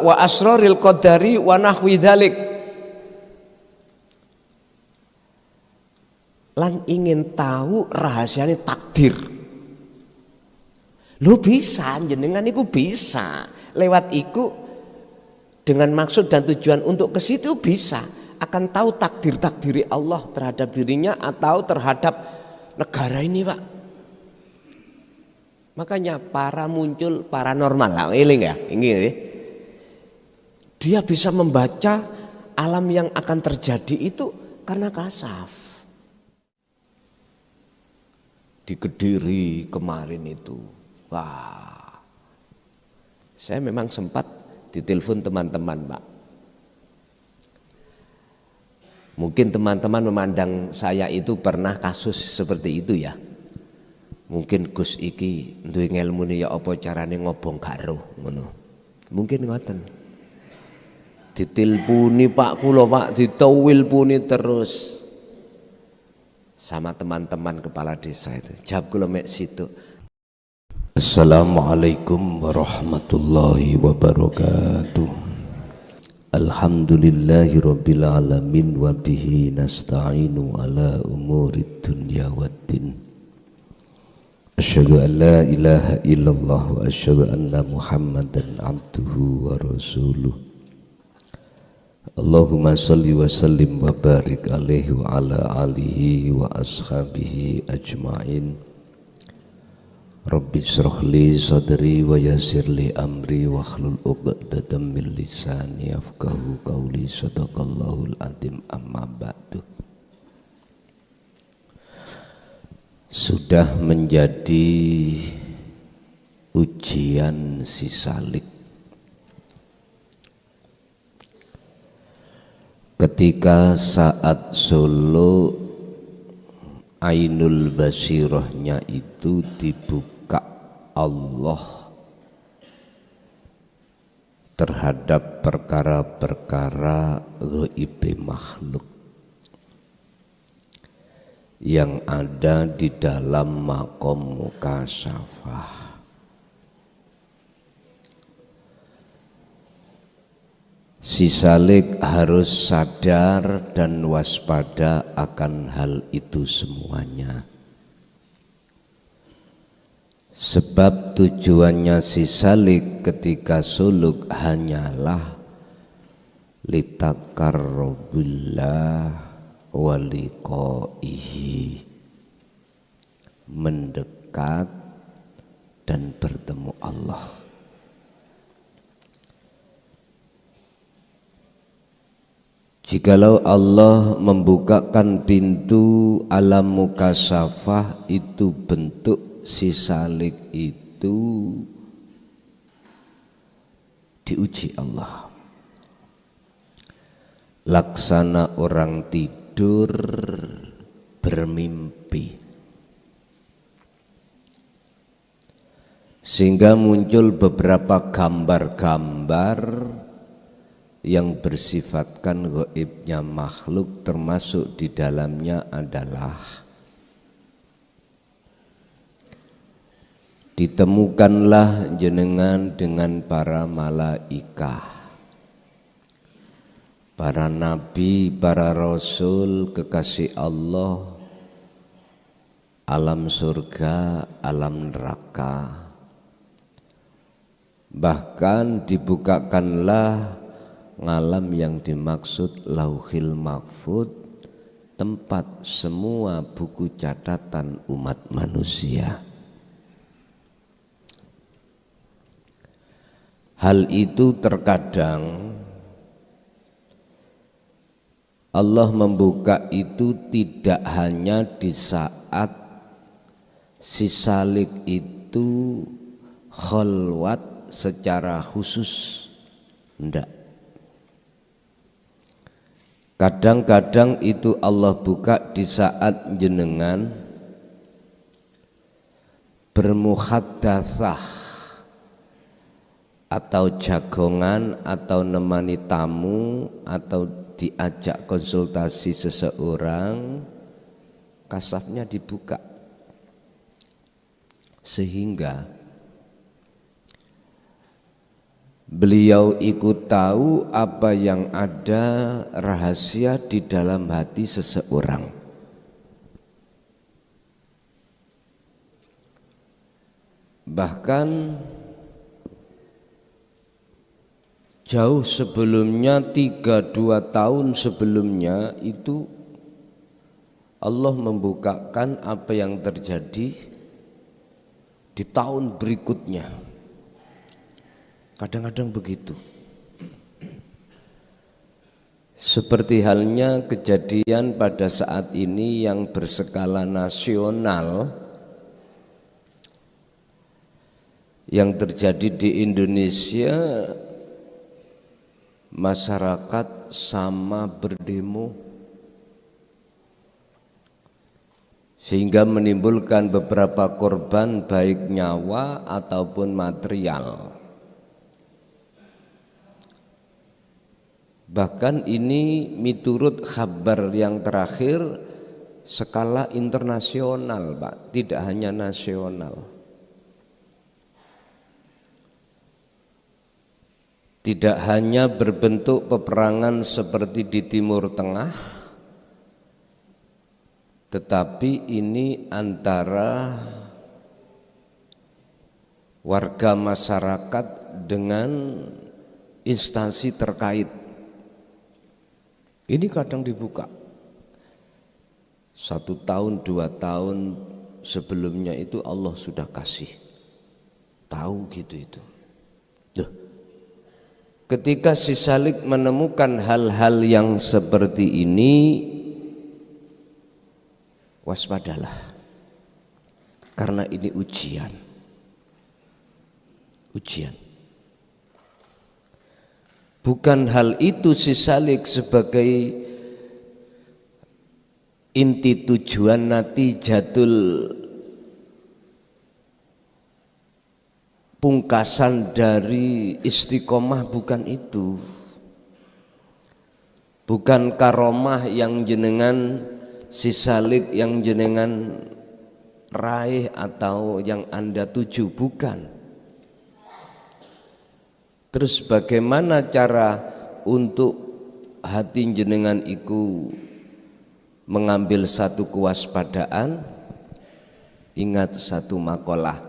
wa asraril qadari wa nahwi dzalik. Lan ingin tahu rahasianya takdir. Lu bisa, jenengan iku bisa lewat iku dengan maksud dan tujuan untuk ke situ bisa akan tahu takdir-takdiri Allah terhadap dirinya atau terhadap negara ini, Pak. Makanya muncul paranormal lah, ini dia bisa membaca alam yang akan terjadi itu karena kasaf. Di Kediri kemarin itu, wah, saya memang sempat ditelepon teman-teman, Pak. Mungkin teman-teman memandang saya itu pernah kasus seperti itu ya. Mungkin Gus iki duwe ngelmune ya apa carane ngobong gak roh ngono. Mungkin ngoten. Diteleponi Pak kula Pak, ditawilpuni terus sama teman-teman kepala desa itu. Jawab kula mek situ. Assalamualaikum warahmatullahi wabarakatuh. Alhamdulillahi rabbil alamin wa bihi nasta'inu ala umurid dunya waddin. Asyhadu an la ilaha illallah wa asyhadu anna Muhammadan abduhu wa rasuluh. Allahumma salli wa sallim wa barik alaihi wa ala alihi wa ashabihi ajma'in. Rabbi shrah li sadri wa yassir li amri wa hlul 'uqdatam min lisani yafqahu qawli. Shadaqallahul azim. Amma ba'du. Sudah menjadi ujian si Salik ketika saat Solo Ainul Basirahnya itu dibuka Allah terhadap perkara-perkara gaib makhluk yang ada di dalam maqam mukasyafah. Si Salik harus sadar dan waspada akan hal itu semuanya. Sebab tujuannya si Salik ketika suluk hanyalah litakarrobillah waliqaihi, mendekat dan bertemu Allah. Jikalau Allah membukakan pintu alam mukasyafah, itu bentuk si Salik itu diuji Allah. Laksana orang tidur bermimpi, sehingga muncul beberapa gambar-gambar yang bersifatkan gaibnya makhluk, termasuk di dalamnya adalah ditemukanlah jenengan dengan para malaikah, para nabi, para rasul, kekasih Allah, alam surga, alam neraka. Bahkan dibukakanlah ngalam yang dimaksud Lauhil Mahfud, tempat semua buku catatan umat manusia. Hal itu terkadang Allah membuka itu tidak hanya di saat si Salik itu khalwat secara khusus, enggak. Kadang-kadang itu Allah buka di saat jenengan bermuhaddatsah atau jagongan atau nemani tamu atau diajak konsultasi seseorang, kasafnya dibuka sehingga Beliau ikut tahu apa yang ada rahasia di dalam hati seseorang. Bahkan jauh sebelumnya, 3-2 tahun sebelumnya itu Allah membukakan apa yang terjadi di tahun berikutnya. Kadang-kadang begitu. Seperti halnya kejadian pada saat ini yang berskala nasional yang terjadi di Indonesia, masyarakat sama berdemo sehingga menimbulkan beberapa korban baik nyawa ataupun material. Bahkan ini miturut kabar yang terakhir skala internasional, Pak, tidak hanya nasional. Tidak hanya berbentuk peperangan seperti di Timur Tengah, tetapi ini antara warga masyarakat dengan instansi terkait. Ini kadang dibuka 1 tahun 2 tahun sebelumnya itu Allah sudah kasih tahu gitu itu. Duh. Ketika si Salik menemukan hal-hal yang seperti ini, waspadalah, karena ini ujian. Bukan hal itu si Salik sebagai inti tujuan natijatul pungkasan dari istiqomah, bukan itu. Bukan karomah yang jenengan si Salik yang jenengan raih atau yang Anda tuju, bukan. Terus bagaimana cara untuk hati jenengan iku mengambil satu kewaspadaan? Ingat satu makalah,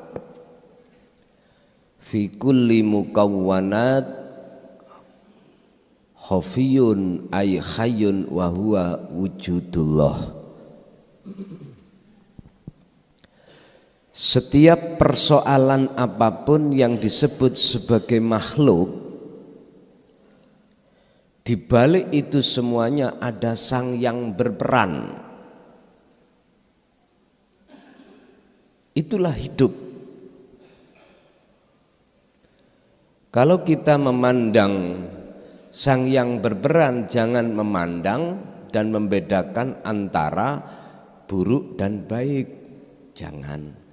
fi kulli mukawwanat khafiyun ay hayyun wa huwa wujudullah. Setiap persoalan apapun yang disebut sebagai makhluk, di balik itu semuanya ada sang yang berperan. Itulah hidup. Kalau kita memandang sang yang berperan, jangan memandang dan membedakan antara buruk dan baik. Jangan.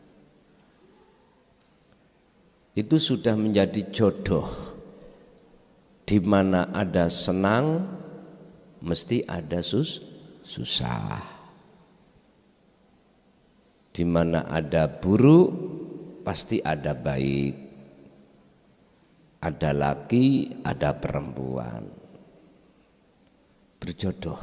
Itu sudah menjadi jodoh. Di mana ada senang, mesti ada susah. Di mana ada buruk, pasti ada baik. Ada laki, ada perempuan. Berjodoh.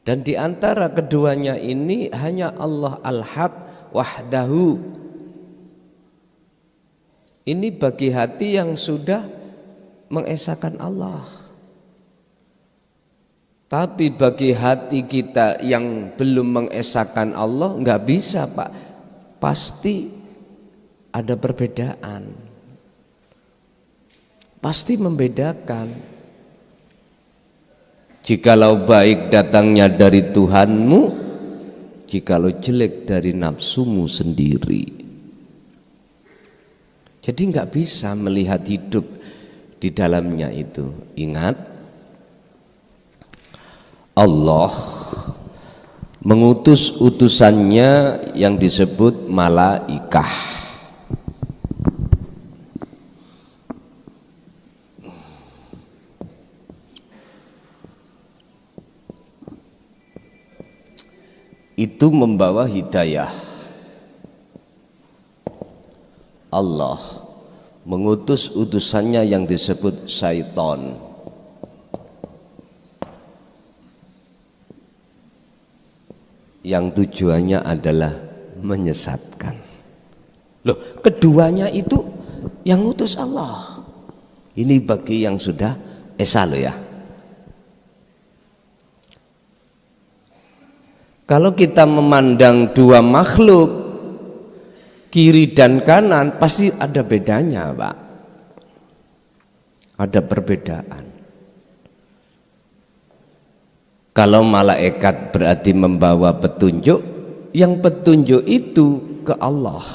Dan di antara keduanya ini hanya Allah Al-Haq wahdahu. Ini bagi hati yang sudah mengesahkan Allah. Tapi bagi hati kita yang belum mengesahkan Allah, enggak bisa, Pak. Pasti ada perbedaan. Pasti membedakan. Jikalau baik datangnya dari Tuhanmu, jikalau jelek dari nafsumu sendiri. Jadi enggak bisa melihat hidup di dalamnya itu. Ingat, Allah mengutus utusannya yang disebut malaikah. Itu membawa hidayah. Allah mengutus utusannya yang disebut syaitan. Yang tujuannya adalah menyesatkan. Loh, keduanya itu yang utus Allah. Ini bagi yang sudah esa loh ya. Kalau kita memandang dua makhluk kiri dan kanan, pasti ada bedanya, Pak. Ada perbedaan. Kalau malaikat berarti membawa petunjuk, yang petunjuk itu ke Allah.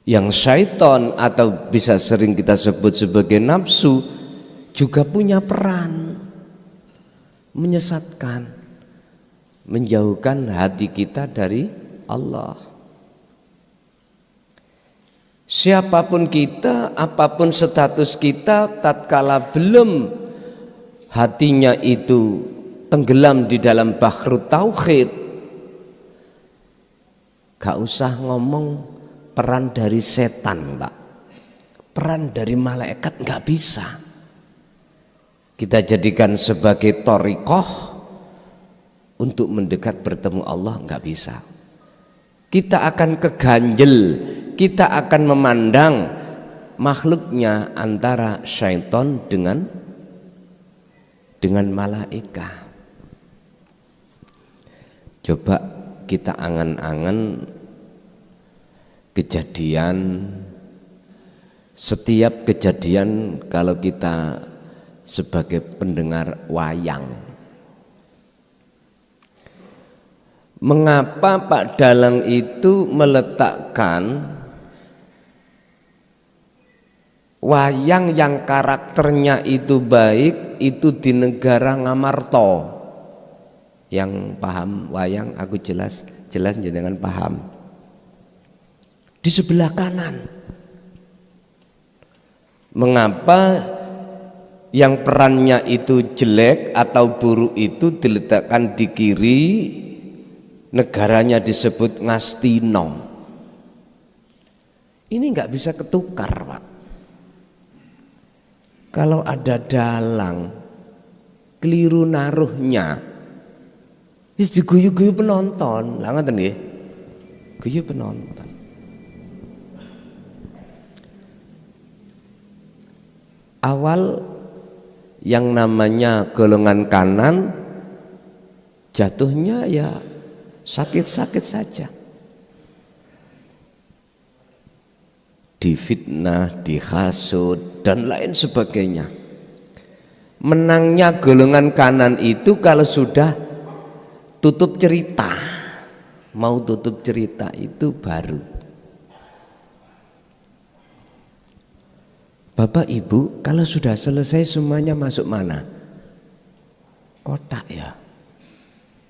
Yang syaitan atau bisa sering kita sebut sebagai nafsu juga punya peran menyesatkan, menjauhkan hati kita dari Allah. Siapapun kita, apapun status kita, tatkala belum hatinya itu tenggelam di dalam bahrut tauhid, gak usah ngomong peran dari setan, Pak. Peran dari malaikat gak bisa kita jadikan sebagai thariqah untuk mendekat bertemu Allah, nggak bisa. Kita akan keganjel, kita akan memandang makhluknya antara syaitan dengan malaikat. Coba kita angan-angan kejadian, setiap kejadian kalau kita sebagai pendengar wayang. Mengapa Pak Dalang itu meletakkan wayang yang karakternya itu baik itu di negara Ngamarta? Yang paham wayang aku jelas jenengan paham. Di sebelah kanan. Mengapa yang perannya itu jelek atau buruk itu diletakkan di kiri, negaranya disebut Ngastina? Ini nggak bisa ketukar, Pak. Kalau ada dalang keliru naruhnya, wis diguyu-guyu penonton. Lah ngoten nggih. Guyu penonton. Awal yang namanya golongan kanan jatuhnya ya sakit-sakit saja, difitnah, dihasut dan lain sebagainya. Menangnya golongan kanan itu kalau sudah tutup cerita, mau tutup cerita itu baru. Bapak Ibu, kalau sudah selesai semuanya masuk mana? Kotak ya,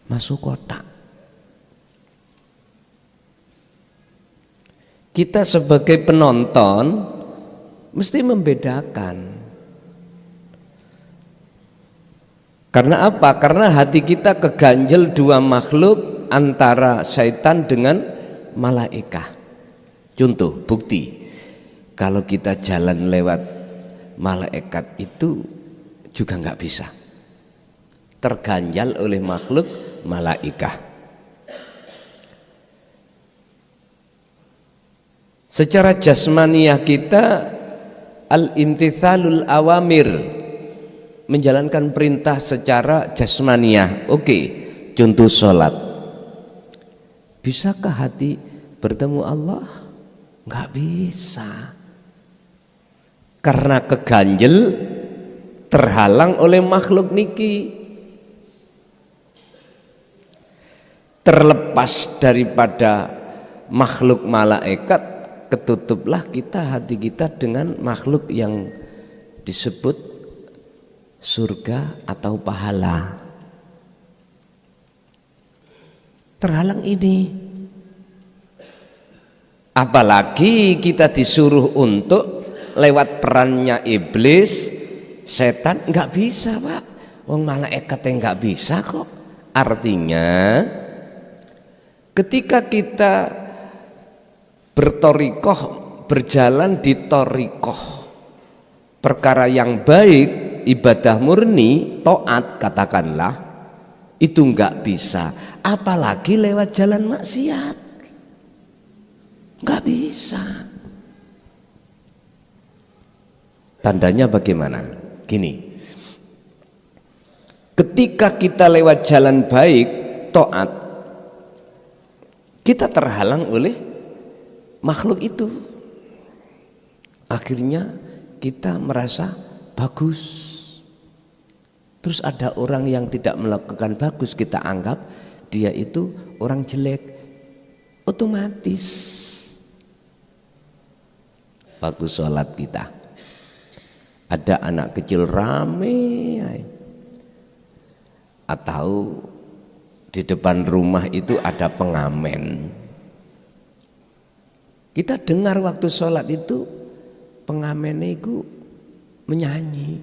masuk kotak. Kita sebagai penonton mesti membedakan. Karena apa? Karena hati kita keganjel dua makhluk antara syaitan dengan malaikat. Contoh, bukti. Kalau kita jalan lewat malaikat itu juga nggak bisa, terganjal oleh makhluk malaikat. Secara jasmaniah kita al-imtithalul awamir, menjalankan perintah secara jasmaniah. Oke, contoh sholat. Bisakah hati bertemu Allah? Nggak bisa. Karena keganjel, terhalang oleh makhluk niki. Terlepas daripada makhluk malaikat, ketutuplah kita hati kita dengan makhluk yang disebut surga atau pahala. Terhalang ini. Apalagi kita disuruh untuk lewat perannya iblis, setan, nggak bisa, Pak. Wong malaikat yang nggak bisa kok. Artinya ketika kita bertorikoh, berjalan di torikoh, perkara yang baik, ibadah murni, taat katakanlah, itu enggak bisa, apalagi lewat jalan maksiat, enggak bisa. Tandanya bagaimana? Gini, ketika kita lewat jalan baik, taat, kita terhalang oleh makhluk itu. Akhirnya kita merasa bagus. Terus ada orang yang tidak melakukan bagus, kita anggap dia itu orang jelek. Otomatis bagus sholat kita. Ada anak kecil rame, atau di depan rumah itu ada pengamen. Kita dengar waktu sholat itu pengamen itu menyanyi.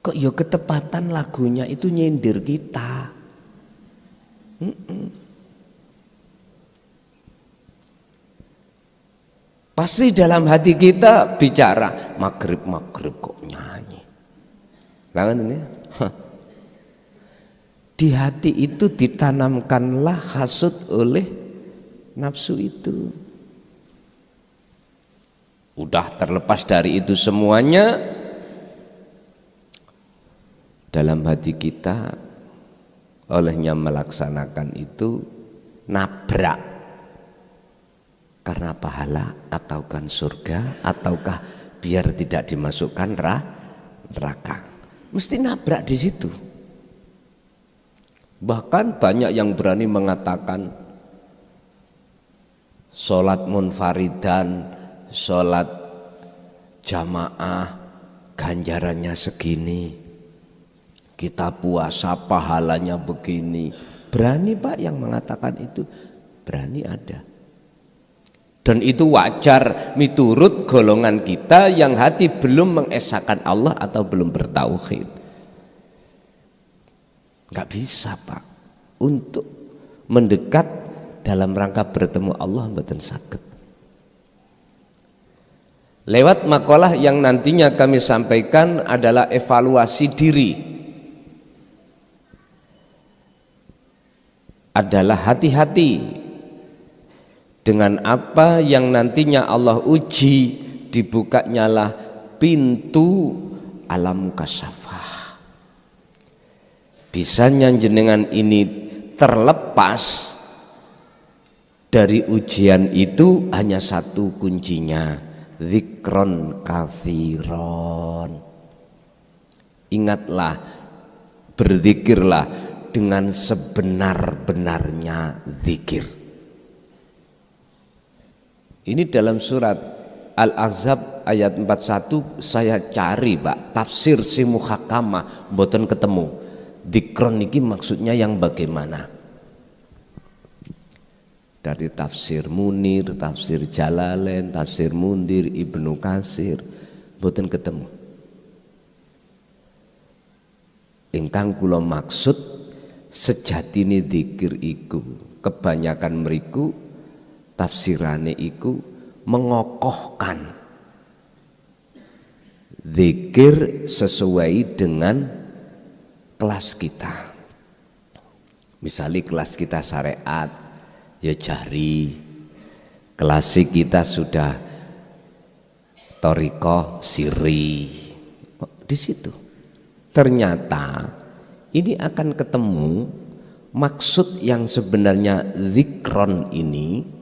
Kok ya ketepatan lagunya itu nyindir kita. Pasti dalam hati kita bicara, maghrib kok nyanyi. Langan ini. Di hati itu ditanamkanlah hasud oleh nafsu itu. Udah terlepas dari itu semuanya, dalam hati kita olehnya melaksanakan itu nabrak. Karena pahala ataukah surga ataukah biar tidak dimasukkan neraka. Mesti nabrak di situ. Bahkan banyak yang berani mengatakan sholat munfaridan, sholat jamaah ganjarannya segini, kita puasa pahalanya begini. Berani Pak yang mengatakan itu? Berani ada. Dan itu wajar miturut golongan kita yang hati belum mengesahkan Allah atau belum bertauhid. Gak bisa Pak, untuk mendekat dalam rangka bertemu Allah mboten saged. Lewat makalah yang nantinya kami sampaikan adalah evaluasi diri, adalah hati-hati dengan apa yang nantinya Allah uji, dibukanyalah pintu alam kasyafah. Bisanya jenengan ini terlepas dari ujian itu hanya satu kuncinya, zikron katsiron. Ingatlah, berzikirlah dengan sebenar-benarnya zikir. Ini dalam surat Al-Ahzab ayat 41 saya cari Pak, tafsir si muhakamah mboten ketemu. Dzikron niki maksudnya yang bagaimana? Dari tafsir Munir, tafsir Jalalain, tafsir Mundir, Ibnu Katsir mboten ketemu. Ingkang kula maksud sejatine dzikir iku kebanyakan mriku tafsirane iku mengokohkan zikir sesuai dengan kelas kita. Misalnya kelas kita syariat ya jari, kelas kita sudah thariqah siri. Di situ ternyata ini akan ketemu maksud yang sebenarnya zikron ini.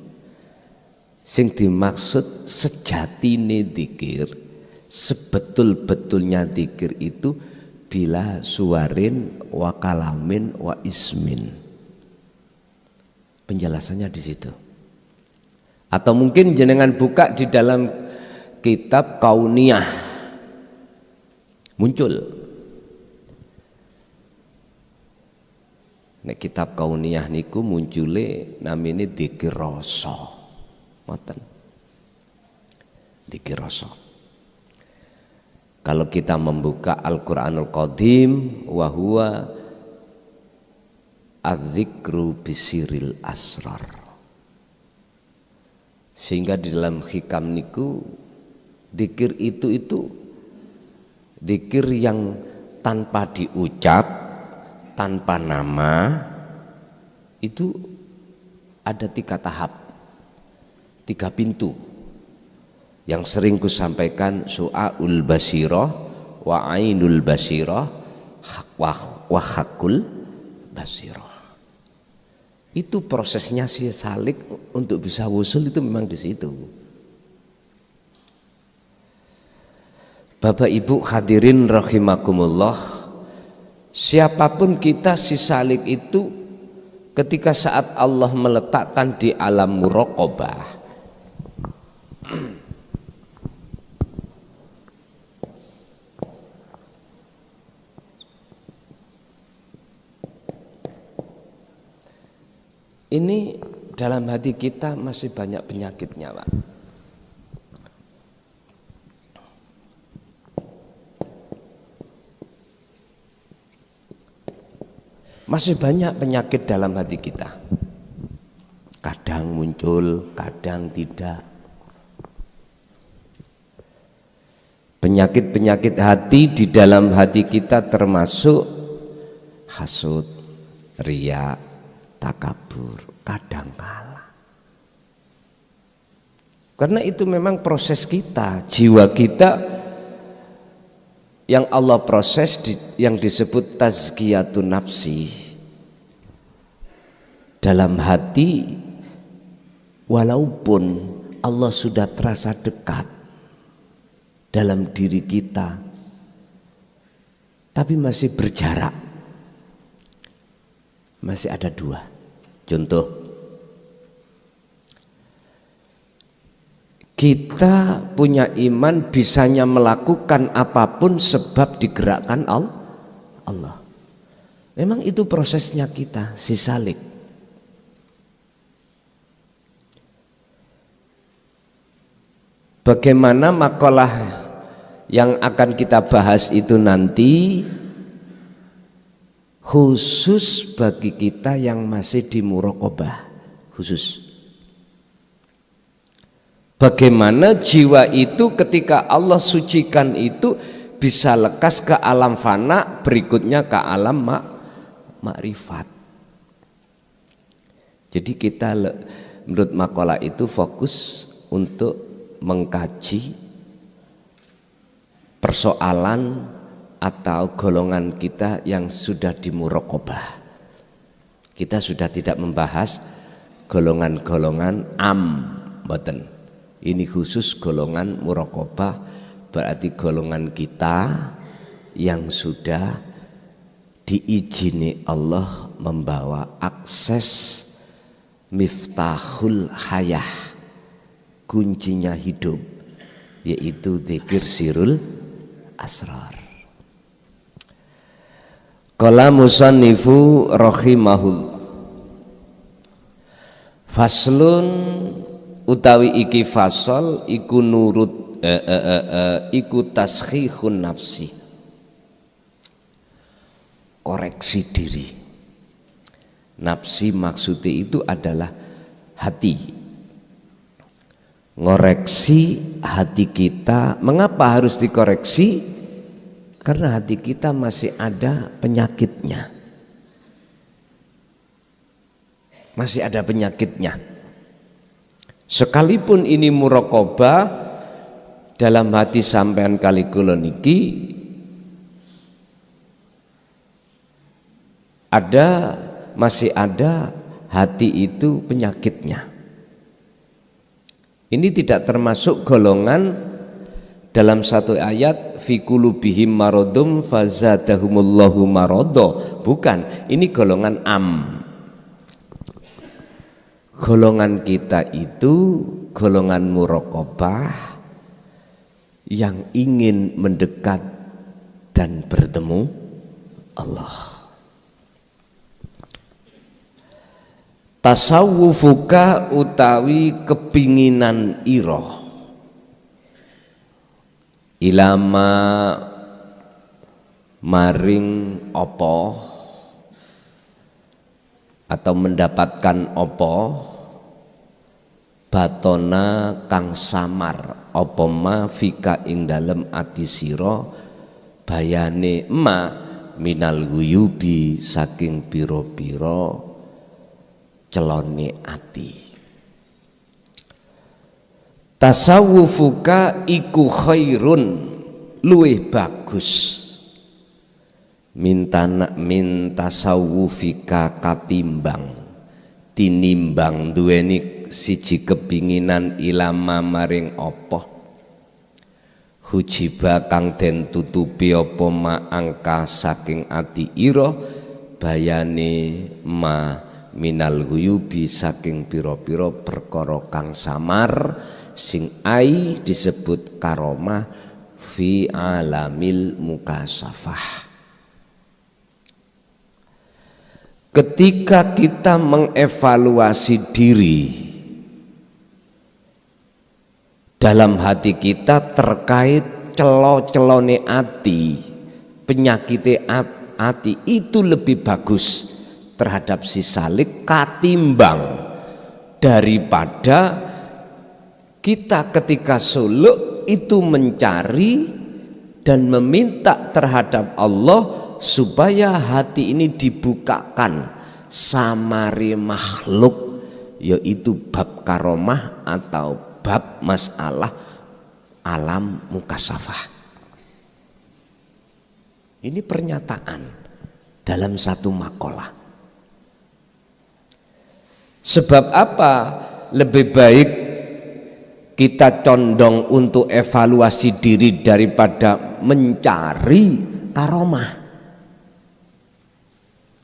Sing dimaksud sejatine dzikir, sebetul-betulnya dzikir itu bila suwarin wa kalamin wa ismin. Penjelasannya di situ. Atau mungkin jenengan buka di dalam kitab Kauniyah, muncul. Nek kitab Kauniyah niku muncule namine dzikir rasa. Ngoten. Dzikir rasa. Kalau kita membuka Al-Qur'anul Qadim, wa huwa adzikru bisiril asrar. Sehingga di dalam hikam niku dzikir itu dzikir yang tanpa diucap, tanpa nama, itu ada 3 tahap, 3 pintu yang sering ku sampaikan: su'aul basirah, wa ainul basirah, wa hakul basirah. Itu prosesnya si salik untuk bisa wusul itu memang di situ. Bapak Ibu hadirin rahimakumullah, siapapun kita, si salik itu ketika saat Allah meletakkan di alam muraqabah, ini dalam hati kita masih banyak penyakitnya, Pak. Masih banyak penyakit dalam hati kita. Kadang muncul, kadang tidak. Penyakit-penyakit hati di dalam hati kita termasuk hasud, riya, takabur, kadang kala. Karena itu memang proses kita, jiwa kita yang Allah proses yang disebut tazkiyatun nafsi. Dalam hati, walaupun Allah sudah terasa dekat dalam diri kita, tapi masih berjarak, masih ada 2. Contoh, kita punya iman bisanya melakukan apapun sebab digerakkan Allah. Memang itu prosesnya kita, si salik. Bagaimana makalah yang akan kita bahas itu nanti khusus bagi kita yang masih di muraqabah, khusus. Bagaimana jiwa itu ketika Allah sucikan itu bisa lekas ke alam fana, berikutnya ke alam makrifat. Jadi kita menurut makalah itu fokus untuk mengkaji persoalan atau golongan kita yang sudah di muraqabah. Kita sudah tidak membahas golongan-golongan boten. Ini khusus golongan muraqabah, berarti golongan kita yang sudah diizini Allah membawa akses miftahul hayah, kuncinya hidup, yaitu dzikir sirul asrar. Qala musannifu rahimahullah, faslun utawi iki fasal iku nurut iku taskhihun nafsi, koreksi diri. Nafsi maksudnya itu adalah hati, ngoreksi hati kita. Mengapa harus dikoreksi? Karena hati kita masih ada penyakitnya, masih ada penyakitnya. Sekalipun ini muraqabah dalam hati sampean kali kula niki masih ada hati itu penyakitnya. Ini tidak termasuk golongan dalam satu ayat fi qulubihim maradum fazadahumullahu marada. Bukan, ini golongan golongan kita itu golongan muraqabah yang ingin mendekat dan bertemu Allah. Tasawufuka utawi kepinginan iroh ilama maring opo atau mendapatkan opo batona kang samar apa ma fika ing dalem ati sira bayane ma minal guyubi saking pira-pira celone ati. Tasawufuka iku khairun luwih bagus min tasawufika katimbang tinimbang duweni siji kepinginan ilama maring apa hujiba kang den tutupi apa ma angka saking ati ira bayane ma minal guyubi saking pira-pira perkara kang samar sing ai disebut karomah fi alamil mukasafah. Ketika kita mengevaluasi diri dalam hati kita terkait celo-celone ati, penyakite ati itu lebih bagus terhadap si salik katimbang daripada kita ketika suluk itu mencari dan meminta terhadap Allah supaya hati ini dibukakan samari makhluk, yaitu bab karomah atau bab masalah alam mukasafah. Ini pernyataan dalam satu makalah. Sebab apa lebih baik kita condong untuk evaluasi diri daripada mencari karomah?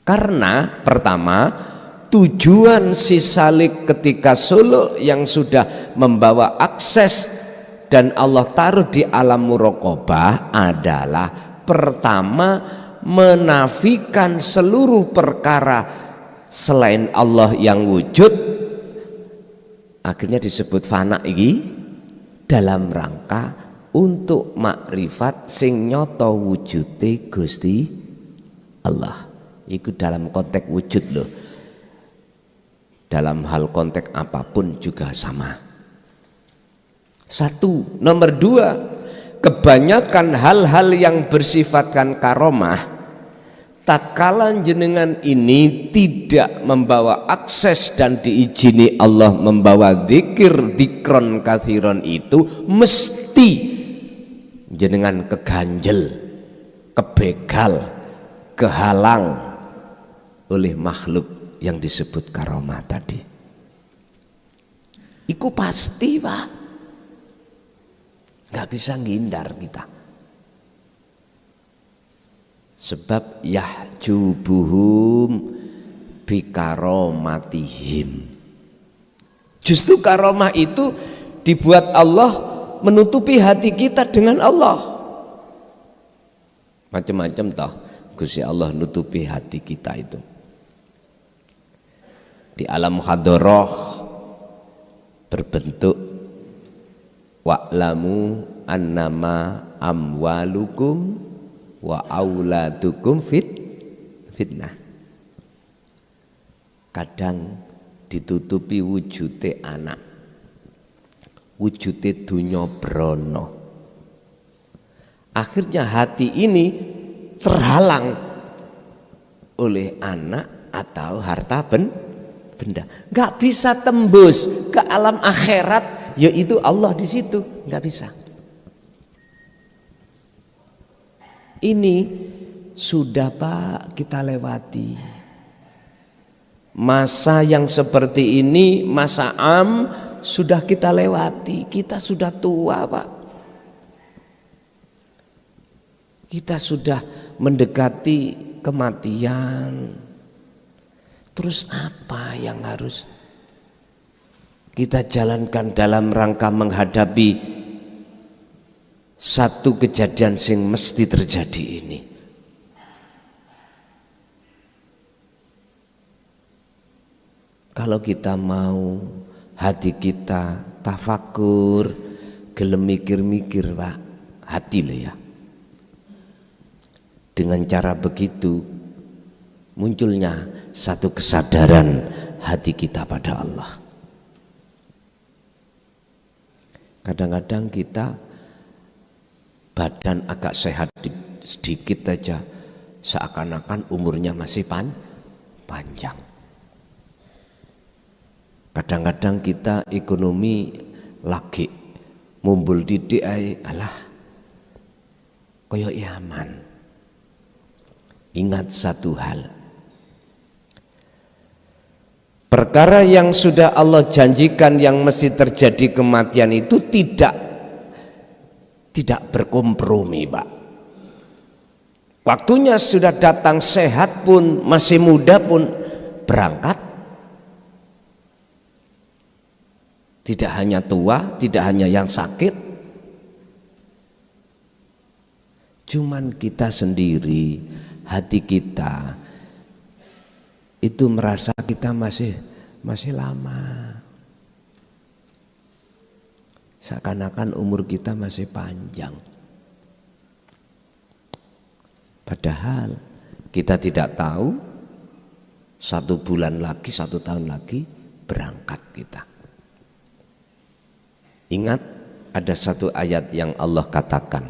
Karena pertama, tujuan si salik ketika suluk yang sudah membawa akses dan Allah taruh di alam muraqabah adalah pertama menafikan seluruh perkara selain Allah yang wujud, akhirnya disebut fana iki dalam rangka untuk makrifat sing nyoto wujude Gusti Allah. Itu dalam konteks wujud loh. Dalam hal konteks apapun juga sama. Satu, nomor dua, kebanyakan hal-hal yang bersifatkan karomah tatkala jenengan ini tidak membawa akses dan diizini Allah membawa zikir dikron kathiron itu mesti jenengan keganjel, kebegal, kehalang oleh makhluk yang disebut karomah tadi. Iku pasti Pak, nggak bisa ngindar kita. Sebab yahjubuhum bikaromatihim. Justru karomah itu dibuat Allah menutupi hati kita dengan Allah. Macam-macam toh Gusti Allah nutupi hati kita itu. Di alam hadoroh berbentuk wa'lamu annama amwalukum wa auladukum fitnah. Kadang ditutupi wujude anak, wujude dunya brono. Akhirnya hati ini terhalang oleh anak atau harta benda, nggak bisa tembus ke alam akhirat, yaitu Allah di situ, nggak bisa. Ini sudah Pak kita lewati. Masa yang seperti ini, masa am sudah kita lewati. Kita sudah tua Pak. Kita sudah mendekati kematian. Terus apa yang harus kita jalankan dalam rangka menghadapi satu kejadian yang mesti terjadi ini? Kalau kita mau hati kita tafakur, gelem mikir-mikir Pak, hati loh ya. Dengan cara begitu munculnya satu kesadaran hati kita pada Allah. Kadang-kadang kita badan agak sehat sedikit aja, seakan-akan umurnya masih panjang. Kadang-kadang kita ekonomi lagi mumbul didik alah koyo aman. Ingat satu hal, perkara yang sudah Allah janjikan yang mesti terjadi kematian itu tidak berkompromi, Pak. Waktunya sudah datang, sehat pun, masih muda pun berangkat. Tidak hanya tua, tidak hanya yang sakit. Cuman kita sendiri, hati kita itu merasa kita masih lama. Seakan-akan umur kita masih panjang. Padahal kita tidak tahu 1 bulan lagi, 1 tahun lagi berangkat kita. Ingat, ada satu ayat yang Allah katakan,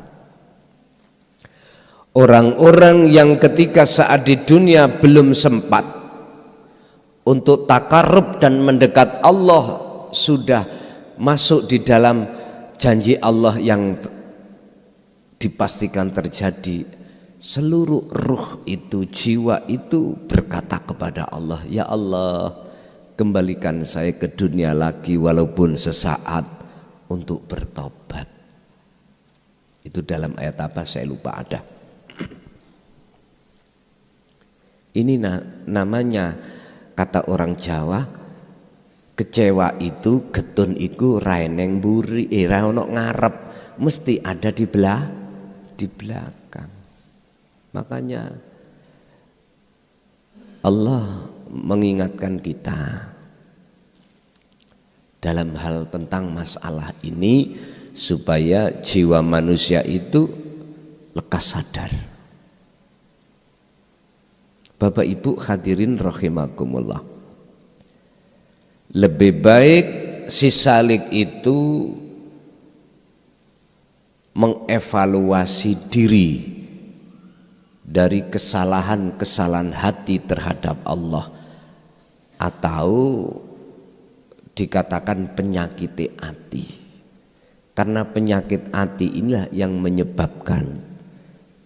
orang-orang yang ketika saat di dunia belum sempat untuk takarub dan mendekat Allah, sudah masuk di dalam janji Allah yang dipastikan terjadi. Seluruh ruh itu, jiwa itu berkata kepada Allah, ya Allah, kembalikan saya ke dunia lagi walaupun sesaat untuk bertobat. Itu dalam ayat apa saya lupa ada. Ini namanya, kata orang Jawa, kecewa itu getun iku raeneng mburi, ra ono ngarep, mesti ada di belakang. Makanya Allah mengingatkan kita dalam hal tentang masalah ini supaya jiwa manusia itu lekas sadar. Bapak Ibu hadirin rahimakumullah, lebih baik si salik itu mengevaluasi diri dari kesalahan-kesalahan hati terhadap Allah, atau dikatakan penyakit hati. Karena penyakit hati inilah yang menyebabkan,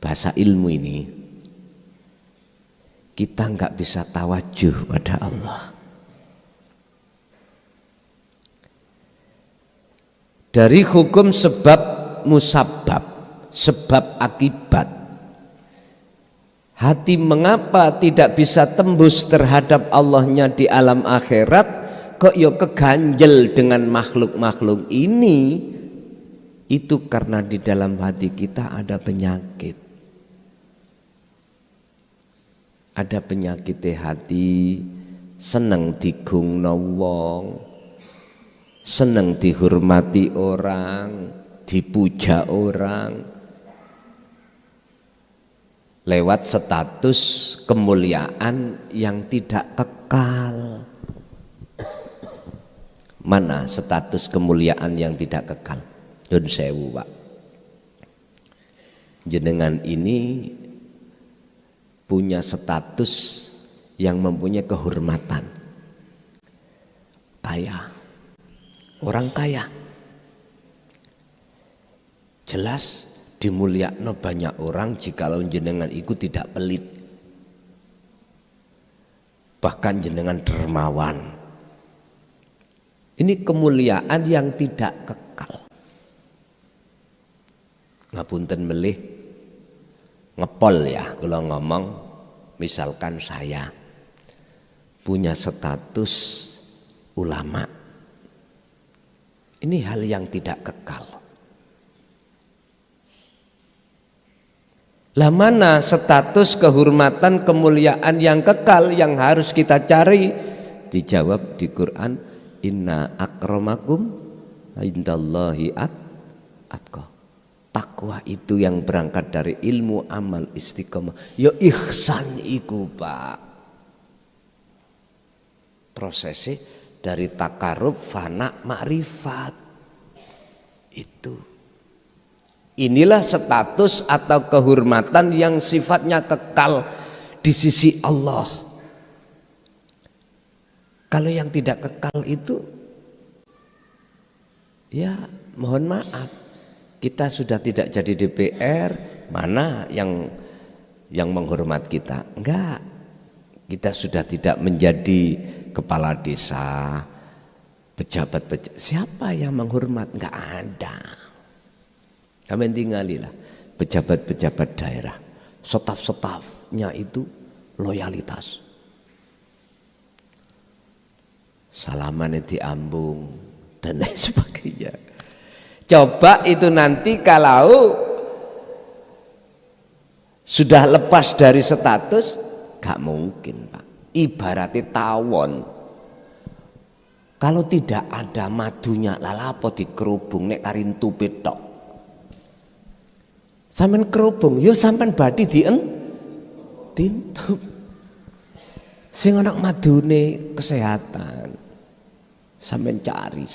bahasa ilmu ini, kita nggak bisa tawajuh pada Allah. Dari hukum sebab musabab, sebab akibat, hati mengapa tidak bisa tembus terhadap Allahnya di alam akhirat, kok yo keganjel dengan makhluk-makhluk ini? Itu karena di dalam hati kita ada penyakit. Ada penyakit hati, seneng digungno wong, seneng dihormati orang, dipuja orang, lewat status kemuliaan yang tidak kekal. Mana status kemuliaan yang tidak kekal? Nun sewu, Pak. Jenengan ini punya status yang mempunyai kehormatan, kaya, orang kaya, jelas dimulyakno banyak orang jikalau jenengan itu tidak pelit, bahkan jenengan dermawan. Ini kemuliaan yang tidak kekal. Ngapunten melih ngepol ya kalau ngomong, misalkan saya punya status ulama, ini hal yang tidak kekal. Lah mana status kehormatan kemuliaan yang kekal yang harus kita cari? Dijawab di Quran, inna akramakum indallahi atqa. Takwa itu yang berangkat dari ilmu, amal, istiqomah. Ya ihsan iku, Pak. Prosesnya dari takarub, fana, makrifat. Itu. Inilah status atau kehormatan yang sifatnya kekal di sisi Allah. Kalau yang tidak kekal itu, ya mohon maaf, kita sudah tidak jadi DPR, mana yang menghormat kita? Enggak. Kita sudah tidak menjadi kepala desa, pejabat, siapa yang menghormat? Enggak ada. Kami tinggalilah pejabat-pejabat daerah, staf-stafnya itu loyalitas. Salaman diambung dan lain sebagainya. Coba itu nanti kalau sudah lepas dari status, gak mungkin Pak. Ibaratnya tawon, kalau tidak ada madunya lalapo dikerubung nek karin tupit tok. Sampeyan kerubung, yo sampeyan badi tintup. Sing ana madune kesehatan. Sampeyan cari.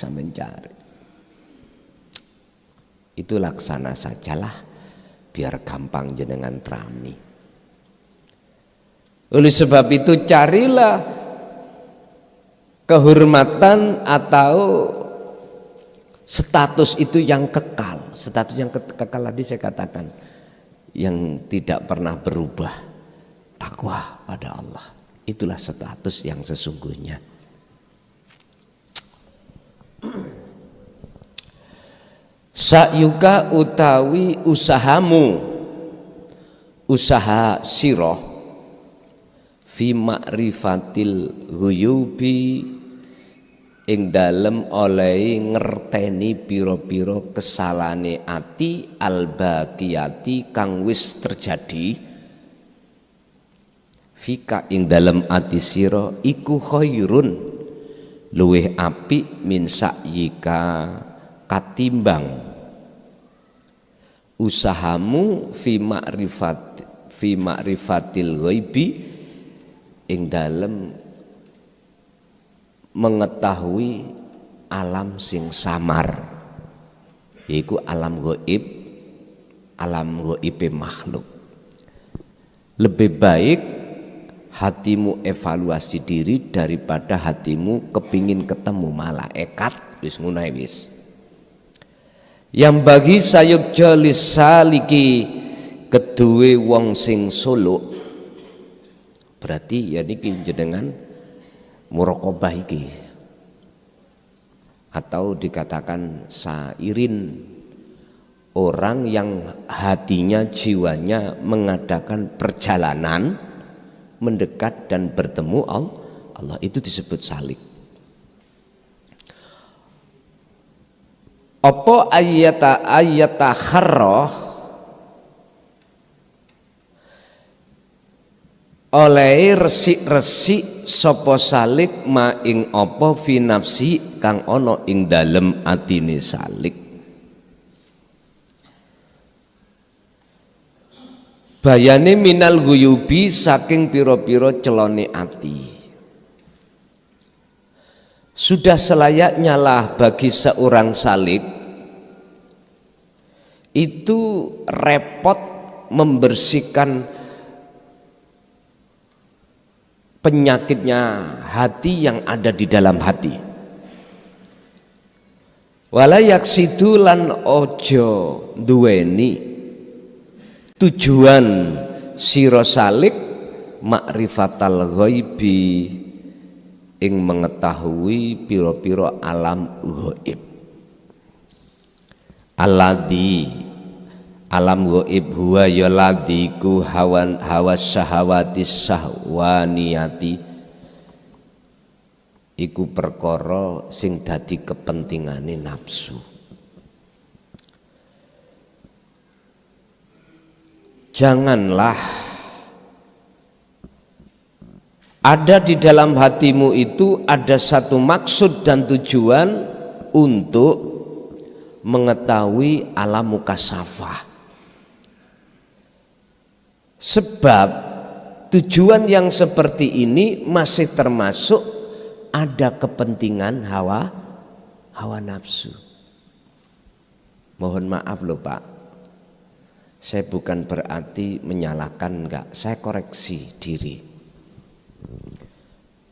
Itu laksana sajalah biar gampang jenengan terami. Oleh sebab itu carilah kehormatan atau status itu yang kekal. Status yang kekal tadi saya katakan yang tidak pernah berubah, takwa pada Allah. Itulah status yang sesungguhnya. Sa'yuka utawi usahamu, usaha siroh fi ma'rifatil ghuyubi ing dalem oleh ngerteni piro-piro kesalane ati albaqiyati kang wis terjadi fika ing dalem ati sira iku khairun luweh apik min sa'yika katimbang usahamu fi ma'rifatil ghaibi ing dalem mengetahui alam sing samar, yaitu alam gaib makhluk. Lebih baik hatimu evaluasi diri daripada hatimu kepingin ketemu malaikat. Wis ngono wis. Yang bagi sayuk jalis saliki kedue wong sing suluk, berarti ya niki jenengan muraqabah iki atau dikatakan sairin, orang yang hatinya jiwanya mengadakan perjalanan mendekat dan bertemu Allah, itu disebut salik. Apa ayata kharrah oleh resik-resik sapa salik ma ing apa fi nafsi kang ana ing dalem atine salik. Bayane minal ghuyubi saking pira-pira celone ati. Sudah selayaknya lah bagi seorang salik itu repot membersihkan penyakitnya hati yang ada di dalam hati. Wala yaksidu lan ojo duweni tujuan sira salik ma'rifatal ghaibi ing mengetahui piro-piro alam ghaib. Alam ghaib huwa ya ladiku hawa syahawati sahwaniyati, iku perkara sing dadi kepentingane nafsu. Janganlah ada di dalam hatimu itu ada satu maksud dan tujuan untuk mengetahui alam mukasafah. Sebab tujuan yang seperti ini masih termasuk ada kepentingan hawa nafsu. Mohon maaf loh Pak, saya bukan berarti menyalahkan, enggak, saya koreksi diri.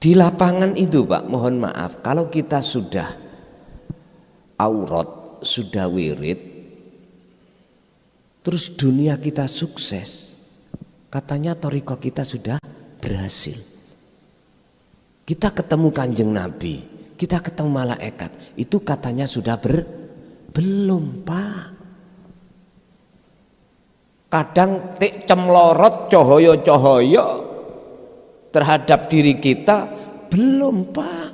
Di lapangan itu Pak, mohon maaf, kalau kita sudah aurat, sudah wirid, terus dunia kita sukses, katanya thariqah kita sudah berhasil. Kita ketemu Kanjeng Nabi, kita ketemu malaikat, itu katanya sudah belum Pak. Kadang tik cemlorot cahaya-cahaya terhadap diri kita, belum Pak.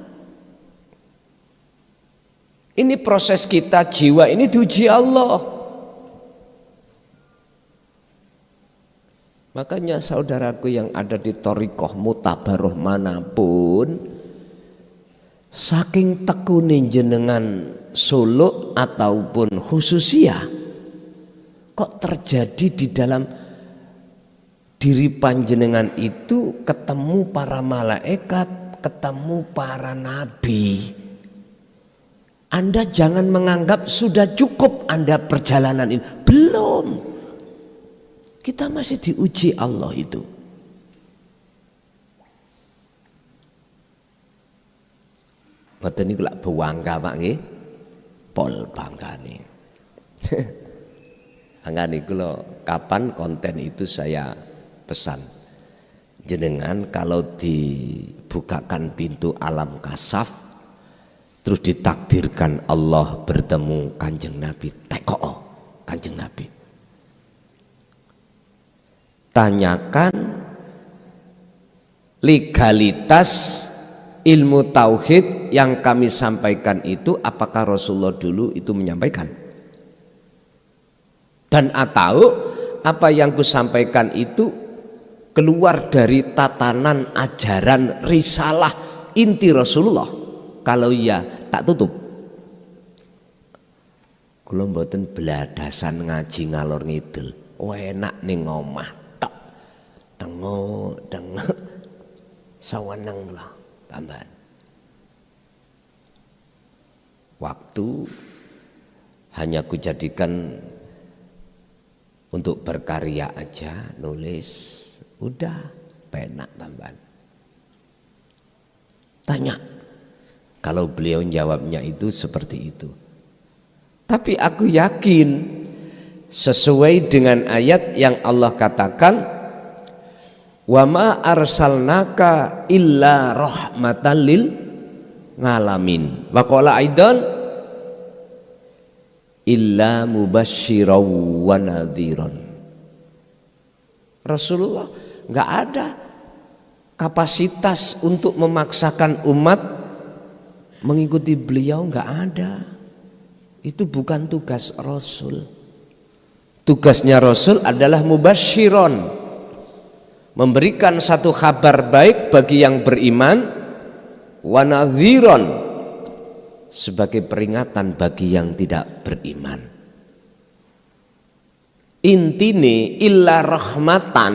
Ini proses kita, jiwa ini diuji Allah. Makanya saudaraku yang ada di thariqah mutabaroh manapun, saking tekune jenengan suluk ataupun khususiyah, kok terjadi di dalam diri panjenengan itu ketemu para malaikat, ketemu para nabi. Anda jangan menganggap sudah cukup Anda perjalanan ini. Belum. Kita masih diuji Allah itu. Ngoten niku lak bangga Pak nggih. Pol banggane. Anggane kula kapan konten itu saya pesan. Jenengan kalau dibukakan pintu alam kasaf, terus ditakdirkan Allah bertemu Kanjeng Nabi, teko Kanjeng Nabi. Tanyakan legalitas ilmu tauhid yang kami sampaikan itu, apakah Rasulullah dulu itu menyampaikan, dan atau apa yang kusampaikan itu keluar dari tatanan ajaran risalah inti Rasulullah. Kalau iya tak tutup. Kula mboten bladasan ngaji ngalor ngidul, enak ning omah tok dengok saweneng lah tambahan. Waktu hanya kujadikan untuk berkarya aja, nulis, udah penak tambahan. Tanya, kalau beliau jawabnya itu seperti itu. Tapi aku yakin sesuai dengan ayat yang Allah katakan, wa ma arsalnaka illa rahmatan lil ngalamin. Wa qala aidan illa mubasysyiran wa nadhiran. Rasulullah enggak ada kapasitas untuk memaksakan umat mengikuti beliau, enggak ada. Itu bukan tugas Rasul. Tugasnya Rasul adalah mubasysyiran, memberikan satu kabar baik bagi yang beriman, wa nadhiran, sebagai peringatan bagi yang tidak beriman. Intine illa rahmatan,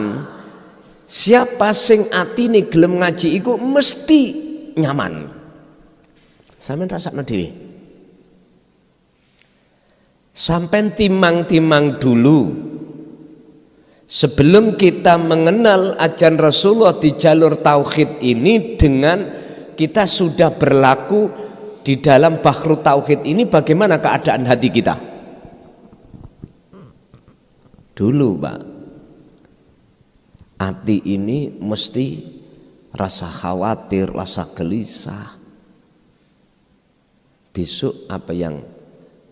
siapa sing atine gelem ngaji iku mesti nyaman. Sampeyan rasakno dhewe. Sampai timang-timang dulu, sebelum kita mengenal ajaran Rasulullah di jalur tauhid ini, dengan kita sudah berlaku di dalam bahru tauhid ini, bagaimana keadaan hati kita dulu Pak? Hati ini mesti rasa khawatir, rasa gelisah. Besok apa yang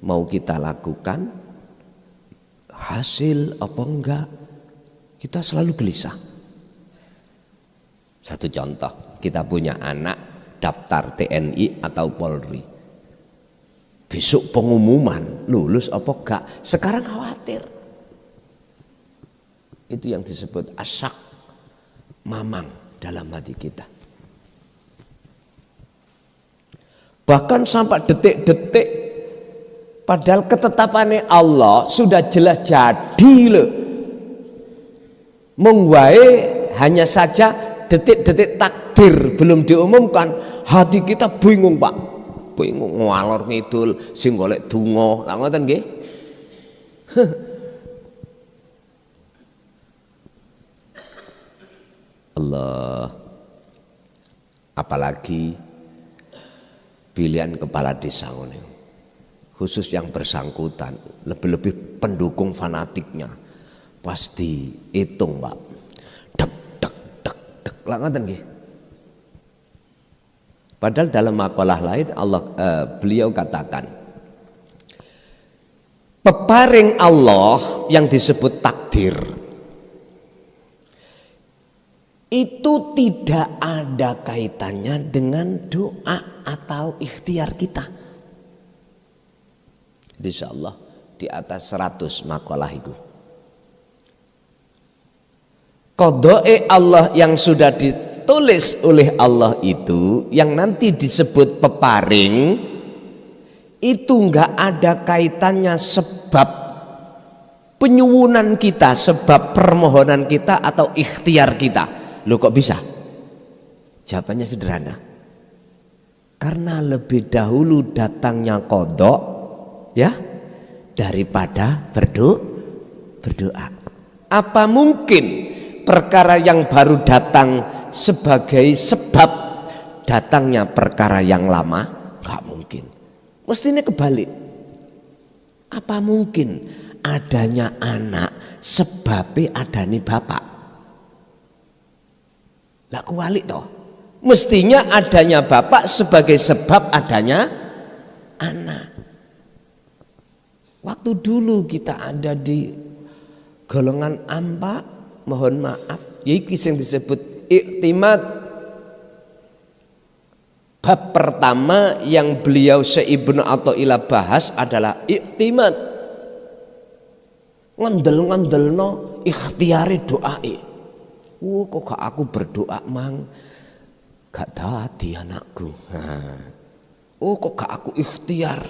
mau kita lakukan, hasil apa enggak, kita selalu gelisah. Satu contoh, kita punya anak daftar TNI atau Polri, besok pengumuman lulus apa enggak, sekarang khawatir. Itu yang disebut asyak, mamang dalam hati kita. Bahkan sampai detik-detik, padahal ketetapannya Allah sudah jelas jadi loh. Mengwae hanya saja detik-detik takdir belum diumumkan, hati kita bingung Pak. Bingung ngalor ngidul sing golek donga. Lah ngoten nggih. Allah. Apalagi pilihan kepala desa ini, khusus yang bersangkutan, lebih-lebih pendukung fanatiknya, pasti hitung Pak, dek dek dek dek langatan nggih. Padahal dalam makalah lain beliau katakan, peparing Allah yang disebut takdir itu tidak ada kaitannya dengan doa atau ikhtiar kita. Insya Allah di atas 100 makalah itu. Qadhae Allah yang sudah ditulis oleh Allah itu, yang nanti disebut peparing, itu enggak ada kaitannya sebab penyuwunan kita, sebab permohonan kita atau ikhtiar kita. Loh kok bisa? Jawabannya sederhana. Karena lebih dahulu datangnya qadha ya daripada berdoa. Apa mungkin perkara yang baru datang sebagai sebab datangnya perkara yang lama? Enggak mungkin. Mestinya kebalik. Apa mungkin adanya anak sebabnya adanya bapak? Lah kualik toh. Mestinya adanya bapak sebagai sebab adanya anak. Waktu dulu kita ada di golongan ampa, mohon maaf, yaitu yang disebut iktimad. Bab pertama yang beliau Syekh Ibnu Athaillah bahas adalah iktimad. Ngandel-ngandelno ikhtiare doae. Kok gak aku berdoa mang gak dadi anakku. Kok gak aku ikhtiar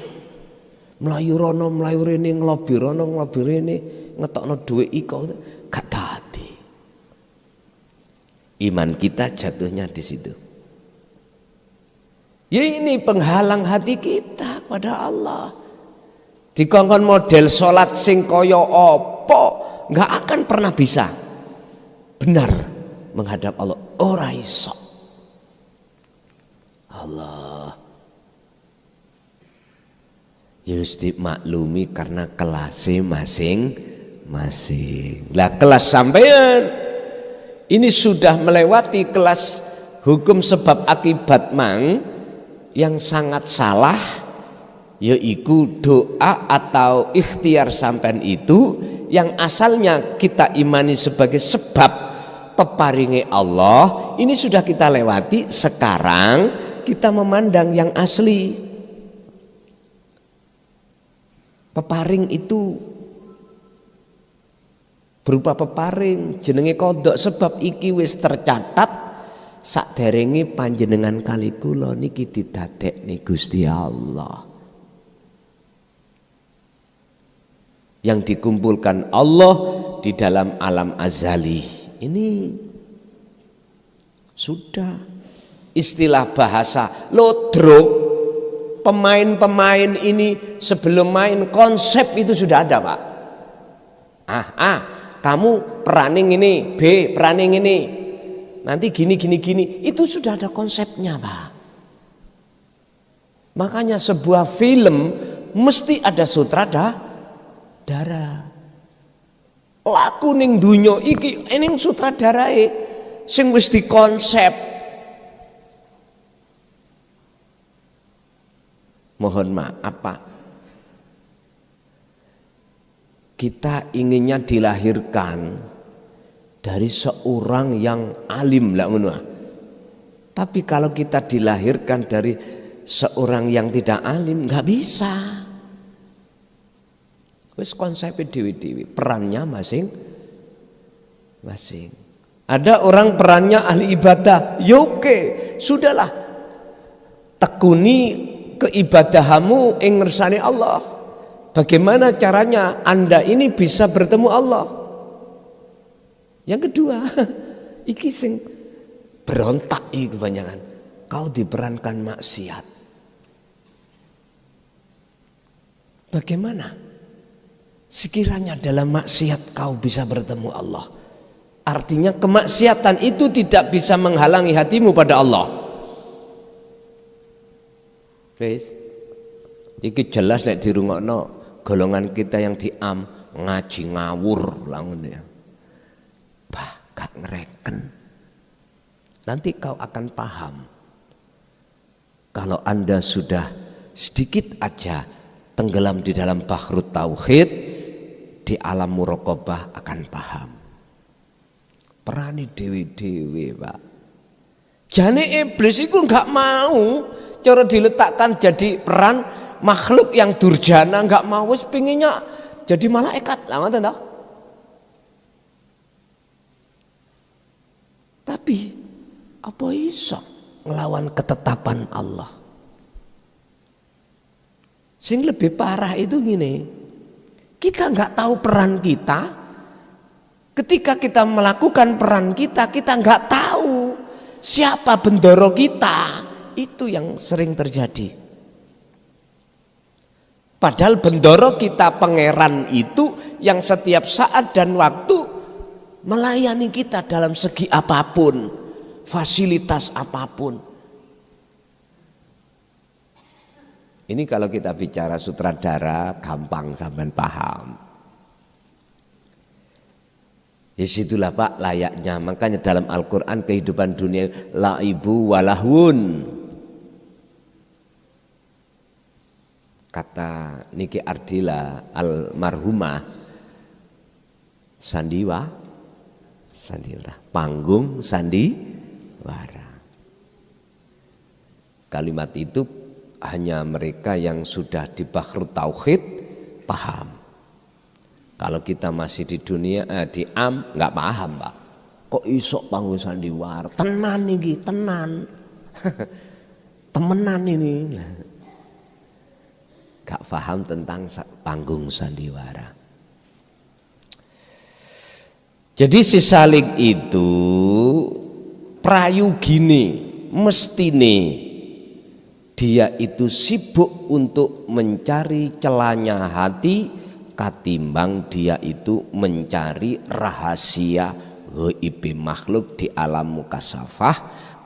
melayu rono melayu rene ngelobi rono ngelobi rene ngetokno duit iko gak dadi. Iman kita jatuhnya di situ. Ya ini penghalang hati kita pada Allah. Dikongkon model sholat sing kaya apa gak akan pernah bisa benar menghadap Allah. Ora iso. Allah Yusti maklumi karena kelasnya masing-masing. Lah kelas sampean ini sudah melewati kelas hukum sebab akibat mang yang sangat salah, yaitu doa atau ikhtiar sampean itu yang asalnya kita imani sebagai sebab peparingi Allah, ini sudah kita lewati. Sekarang kita memandang yang asli. Peparing itu berupa peparing jenenge kodok, sebab iki wis tercatat saderenge panjenengan kali kula niki didadekne Gusti Allah. Yang dikumpulkan Allah di dalam alam azali. Ini sudah istilah bahasa lodrok. Pemain-pemain ini sebelum main konsep itu sudah ada Pak. Kamu peraning ini, B peraning ini, nanti gini itu sudah ada konsepnya Pak. Makanya sebuah film mesti ada sutradara. Laku ning dunya iki ening sutradarae sing wis dikonsep. Mohon maaf Pak, kita inginnya dilahirkan dari seorang yang alim lah ngono. Tapi kalau kita dilahirkan dari seorang yang tidak alim nggak bisa. Wis konsepnya dewi-dewi, perannya masing-masing. Ada orang perannya ahli ibadah, oke, sudahlah. Tekuni keibadahamu ing ngersani Allah. Bagaimana caranya Anda ini bisa bertemu Allah? Yang kedua, iki sing berontak iki kebanyakan. Kau diperankan maksiat. Bagaimana Sekiranya dalam maksiat kau bisa bertemu Allah. Artinya kemaksiatan itu tidak bisa menghalangi hatimu pada Allah. Wis. Iki jelas nek dirungokno golongan kita yang diam ngaji ngawur langun ya. Bah, gak ngereken. Nanti kau akan paham. Kalau Anda sudah sedikit aja tenggelam di dalam bahrut tauhid, di alam muraqabah akan paham. Perani dewi-dewi, Pak. Jane iblis itu nggak mau cara diletakkan jadi peran makhluk yang durjana, nggak mau, wis pinginnya jadi malaikat lah, ngoten toh. Tapi apa iso ngelawan ketetapan Allah? Sing lebih parah itu gini, kita nggak tahu peran kita. Ketika kita melakukan peran kita, kita nggak tahu siapa bendoro kita. Itu yang sering terjadi. Padahal bendoro kita pangeran itu yang setiap saat dan waktu melayani kita dalam segi apapun, fasilitas apapun. Ini kalau kita bicara sutradara gampang sampean paham. Ya situlah Pak layaknya, makanya dalam Al-Quran kehidupan dunia laibu walahun. Kata Niki Ardila almarhumah sandiwara, panggung sandiwara. Kalimat itu hanya mereka yang sudah di bahrut tauhid paham. Kalau kita masih di dunia di nggak paham, Pak. Kok iso panggung sandiwara? Tenan iki, tenan. Temenan ini. Gak paham tentang panggung sandiwara. Jadi si Salik itu prayugine mestine dia itu sibuk untuk mencari celahnya hati katimbang dia itu mencari rahasia ghaib makhluk di alam mukasafah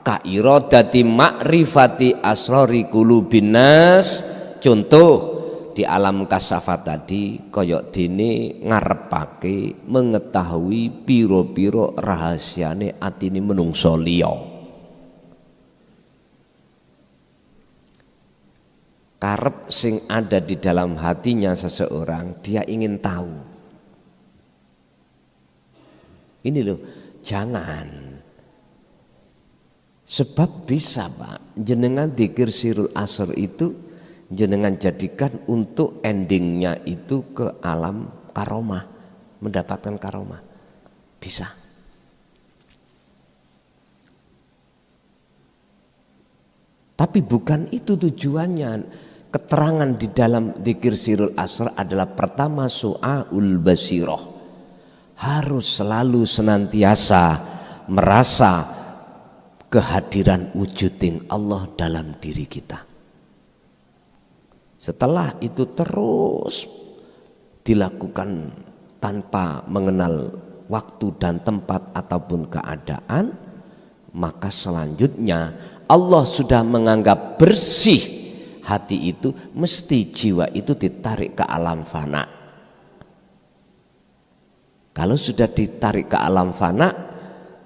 ka iradati ma'rifati asrari qulubin nas. Contoh di alam kasafat tadi koyok dene ngarepake mengetahui piro-piro rahasiane atine menungso liya. Karep sing ada di dalam hatinya seseorang, dia ingin tahu. Ini loh, jangan. Sebab bisa Pak, jenengan dzikir sirul asr itu jenengan jadikan untuk endingnya itu ke alam karomah, mendapatkan karomah. Bisa. Tapi bukan itu tujuannya. Keterangan di dalam dzikir sirul asr adalah pertama su'aul basiroh. Harus selalu senantiasa merasa kehadiran wujuding Allah dalam diri kita. Setelah itu terus dilakukan tanpa mengenal waktu dan tempat ataupun keadaan, maka selanjutnya Allah sudah menganggap bersih hati itu, mesti jiwa itu ditarik ke alam fana. Kalau sudah ditarik ke alam fana,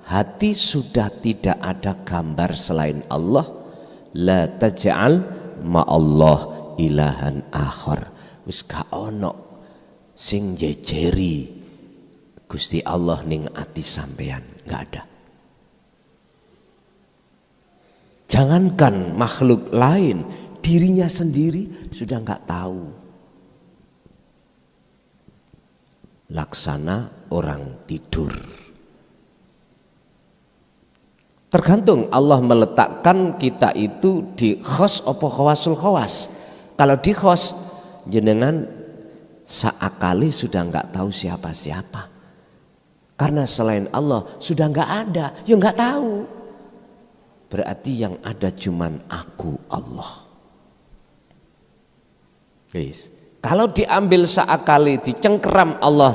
hati sudah tidak ada gambar selain Allah. La taj'al ma'allah ilahan akhar. Wis gak ono sing jejeri Gusti Allah ning ati sampean, gak ada. Jangankan makhluk lain, dirinya sendiri sudah gak tahu. Laksana orang tidur. Tergantung Allah meletakkan kita itu di khos apa khawasul khawas. Kalau di khos jenengan seakali sudah nggak tahu siapa-siapa. Karena selain Allah sudah nggak ada, ya nggak tahu. Berarti yang ada cuman aku Allah. Guys, Kalau diambil saakali dicengkeram Allah,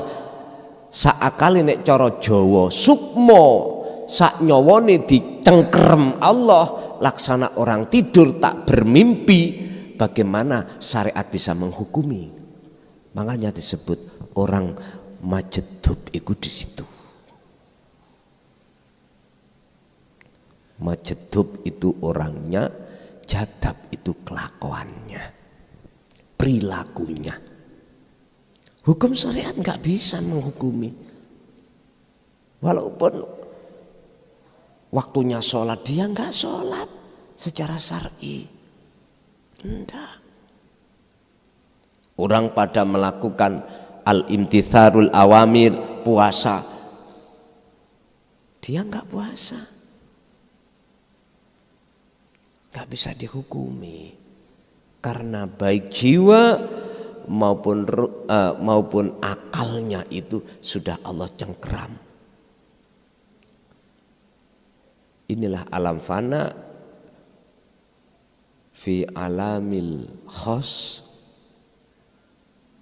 saakali nek cara Jawa sukmo sak nyawone dicengkeram Allah, laksana orang tidur tak bermimpi, bagaimana syariat bisa menghukumi? Makanya disebut orang majedub itu di situ. Majedub itu orangnya, jadab itu kelakuannya, perilakunya. Hukum syariat nggak bisa menghukumi. Walaupun waktunya sholat, dia nggak sholat secara syar'i. Enggak. Orang pada melakukan al-imtitharul awamir, puasa, dia nggak puasa. Nggak bisa dihukumi. Karena baik jiwa maupun akalnya itu sudah Allah cengkeram. Inilah alam fana fi alamil khos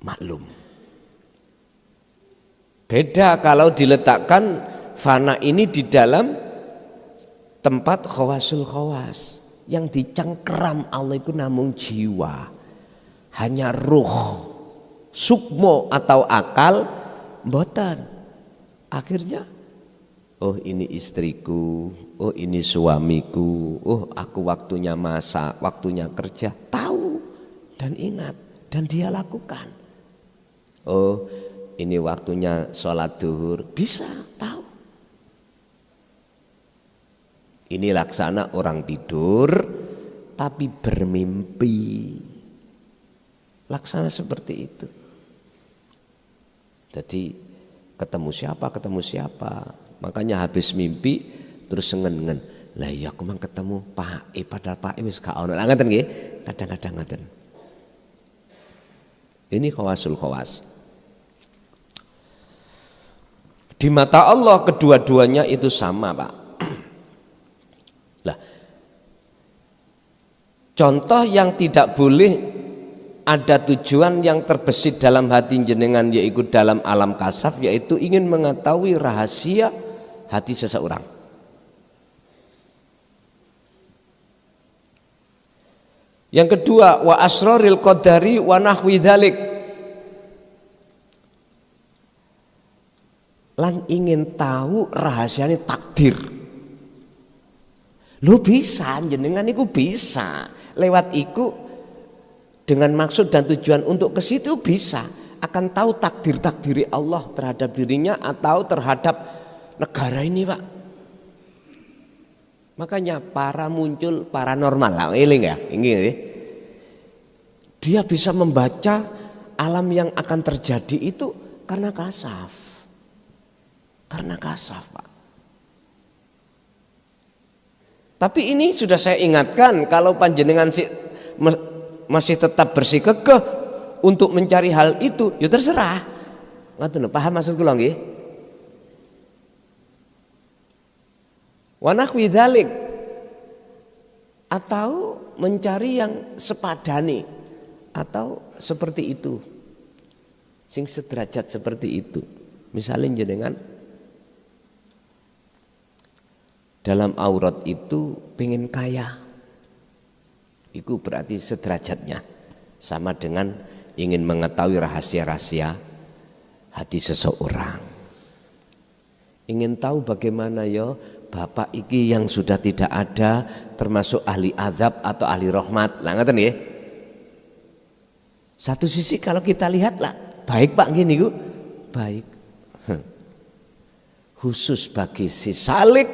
maklum. Beda kalau diletakkan fana ini di dalam tempat khawasul khawas. Yang dicengkeram Allah itu namun jiwa, hanya ruh, sukmo atau akal mboten. Akhirnya oh ini istriku, oh ini suamiku, oh aku waktunya masak, waktunya kerja, tahu dan ingat dan dia lakukan. Oh ini waktunya sholat duhur, bisa tahu. Ini laksana orang tidur tapi bermimpi. Laksana seperti itu. Jadi ketemu siapa. Makanya habis mimpi terus ngen-ngen. Lah iya aku mang ketemu Pak E, padahal Pak E wis gak ono. Lah ngaten nggih. Kadang-kadang ngaten. Ini khawasul khawas. Di mata Allah kedua-duanya itu sama, Pak. Lah, contoh yang tidak boleh ada tujuan yang terbesit dalam hati jenengan, yaitu dalam alam kasaf, yaitu ingin mengetahui rahasia hati seseorang. Yang kedua, wa asraril qadari wa nahwi dzalik. Lan ingin tahu rahasianya takdir. Lu bisa, jenengan itu bisa lewat iku dengan maksud dan tujuan untuk ke situ bisa akan tahu takdir-takdiri Allah terhadap dirinya atau terhadap negara ini, Pak. Makanya muncul paranormal lah, eling ya, ini. Dia bisa membaca alam yang akan terjadi itu karena kasaf. Karena kasaf, Pak. Tapi ini sudah saya ingatkan, kalau panjenengan masih tetap bersikukuh untuk mencari hal itu, ya terserah. Ngoten, paham maksud kula nggih? Wa nahwi dzalik, atau mencari yang sepadani atau seperti itu. Sing sederajat seperti itu. Misalnya jenengan dalam aurat itu pengen kaya, itu berarti sederajatnya sama dengan ingin mengetahui rahasia-rahasia hati seseorang. Ingin tahu bagaimana ya bapak iki yang sudah tidak ada, termasuk ahli azab atau ahli rahmat. Lah ngoten nggih. Satu sisi kalau kita lihat lah, baik Pak gini ku, baik. Khusus bagi si salik,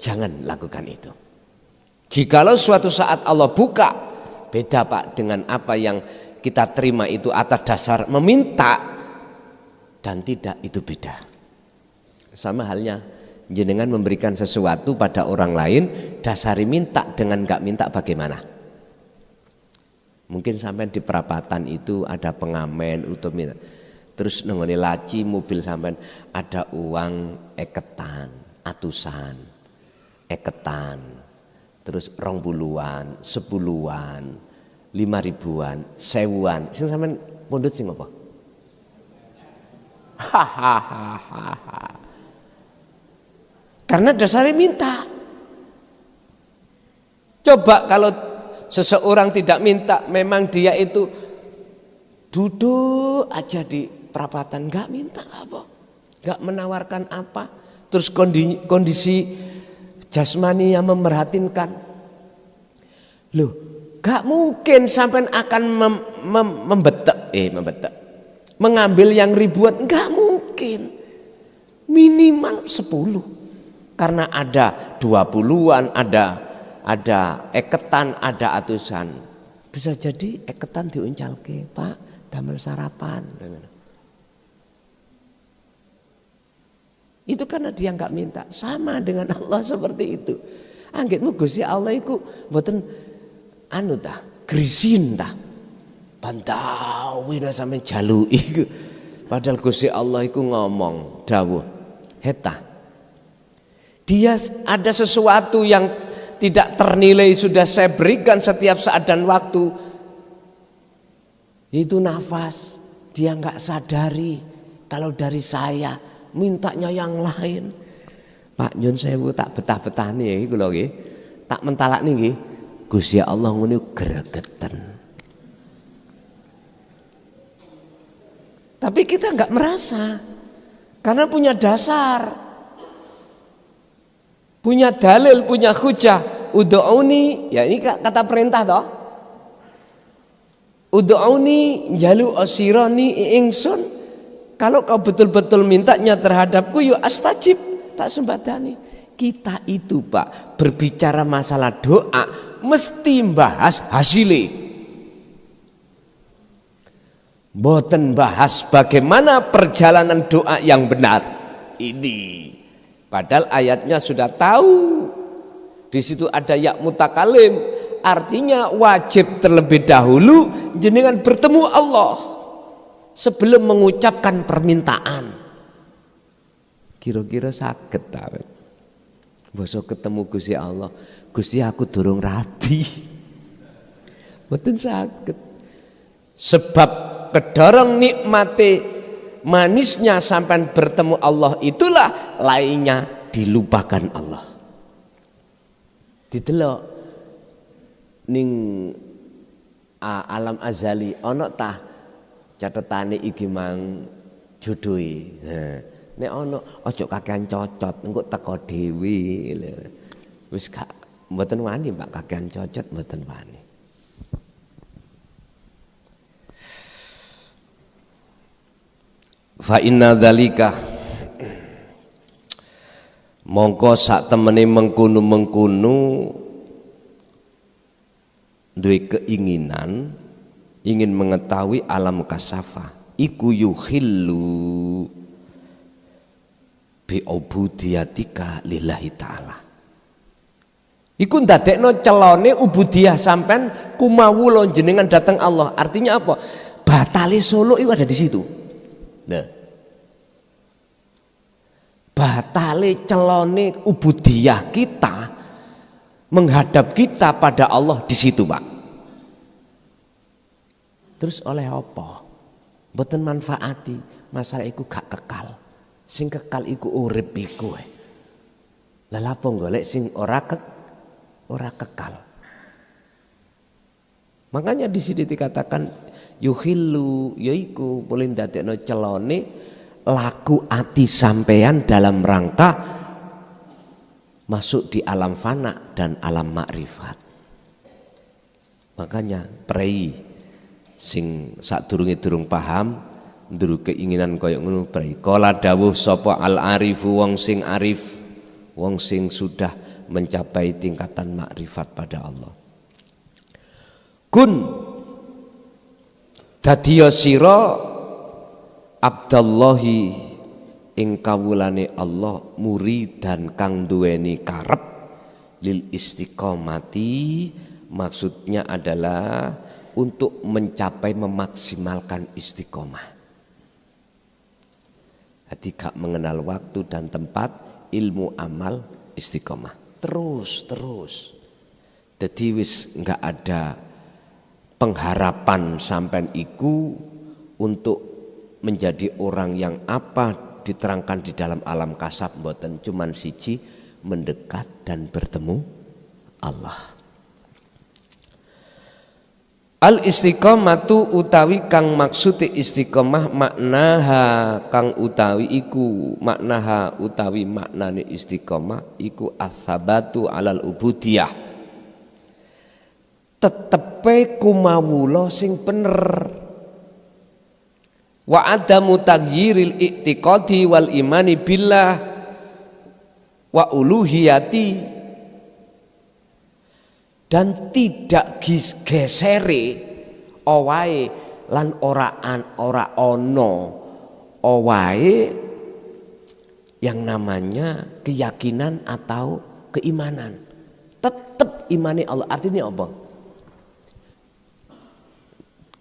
jangan lakukan itu. Jikalau suatu saat Allah buka, beda Pak dengan apa yang kita terima itu atas dasar meminta dan tidak, itu beda. Sama halnya jenengan memberikan sesuatu pada orang lain, dasari minta dengan gak minta bagaimana? Mungkin sampai di perapatan itu ada pengamen utama, terus nengoni laci mobil sampai ada uang eketan, atusan, eketan, terus 20-an, 10-an, 5.000-an, 1.000-an. Sing sampean pundhut sing apa? Karena dasarnya minta. Coba kalau seseorang tidak minta, memang dia itu duduk aja di perapatan, nggak minta apa, nggak menawarkan apa, terus kondisi jasmani yang memprihatinkan. Loh, nggak mungkin sampai akan mengambil yang ribuan, nggak mungkin, minimal 10, karena ada 20-an, ada eketan, ada atusan. Bisa jadi eketan diuncalke, Pak, damel sarapan. Itu karena dia nggak minta. Sama dengan Allah seperti itu. Anggitmu Gusti Allah iku mboten anu tah, grisin tah. Pantawi sampe jaluki iku. Padahal Gusti Allah iku ngomong dawuh, heta. Dia ada sesuatu yang tidak ternilai sudah saya berikan setiap saat dan waktu. Itu nafas. Dia nggak sadari kalau dari saya mintanya yang lain. Pak Nyun sewu tak betah-betah nih kula nggih. Tak mentalak niki. Gusti Allah ngene gregeten. Tapi kita nggak merasa. Karena punya dasar. Punya dalil, punya hujah. Ud'uni, ya ini kata perintah toh. Ud'uni jalu asirani ingsun. Kalau kau betul-betul mintanya terhadapku, yuk astajib, tak sembadani. Kita itu Pak, berbicara masalah doa mesti bahas hasilnya. Boten bahas bagaimana perjalanan doa yang benar. Ini padahal ayatnya sudah tahu. Di situ ada ya mutakalim, artinya wajib terlebih dahulu jenengan bertemu Allah sebelum mengucapkan permintaan. Kira-kira saged ta? Basa ketemu Gusti Allah, Gusti aku durung rabi. Mboten saged. Sebab kedorong nikmate manisnya sampai bertemu Allah itulah lainnya dilupakan Allah. Didelok ning alam azali ana tah catetane iki mang jodohe. Nek ana aja kakean cocot engko teko dhewe. Wis gak mboten wani Pak kakean cocot mboten wani. Fa inna dzalika mongko sak temene mengkono-mengkono duwe keinginan ingin mengetahui alam kasafah iku yuhillu bi ubudiyatika lillahi taala. Iku ndadekno celone ubudiyah sampean kumawula jenengan datang Allah. Artinya apa? Batale Solo itu ada di situ. Nah, batale celone ubudiyah kita menghadap kita pada Allah di situ, Pak. Terus oleh apa? Mboten manfaati, masalah iku gak kekal. Sing kekal iku urip iku. Lah apa golek sing ora kekal. Makanya di sini dikatakan yuhillu yaiku boleh ndadekno celone laku ati sampean dalam rangka masuk di alam fana dan alam makrifat. Makanya prei sing sadurunge durung paham nduru keinginan kaya ngono prei. Kala dawuh sapa al arifu wong sing arif, wong sing sudah mencapai tingkatan makrifat pada Allah. Kun dadiya sira Abdallahi ing kawulane Allah muridan kang duweni karep lil istiqomati, maksudnya adalah untuk mencapai memaksimalkan istiqomah. Jadi gak mengenal waktu dan tempat, ilmu amal istiqomah terus. Jadi wis nggak ada pengharapan sampean iku untuk menjadi orang yang apa diterangkan di dalam alam kasab mboten cuman siji, mendekat dan bertemu Allah. Al istiqomatu utawi kang maksude istiqomah maknaha kang utawi iku maknaha utawi maknane istiqomah iku as-sabatu alal ubudiyah, tetepe kumawula sing bener, wa adamu taghyiril i'tiqadi wal imani billah wa uluhiyati, dan tidak gesere owae lan ora ono owae yang namanya keyakinan atau keimanan. Tetap imani Allah. Artinya apa?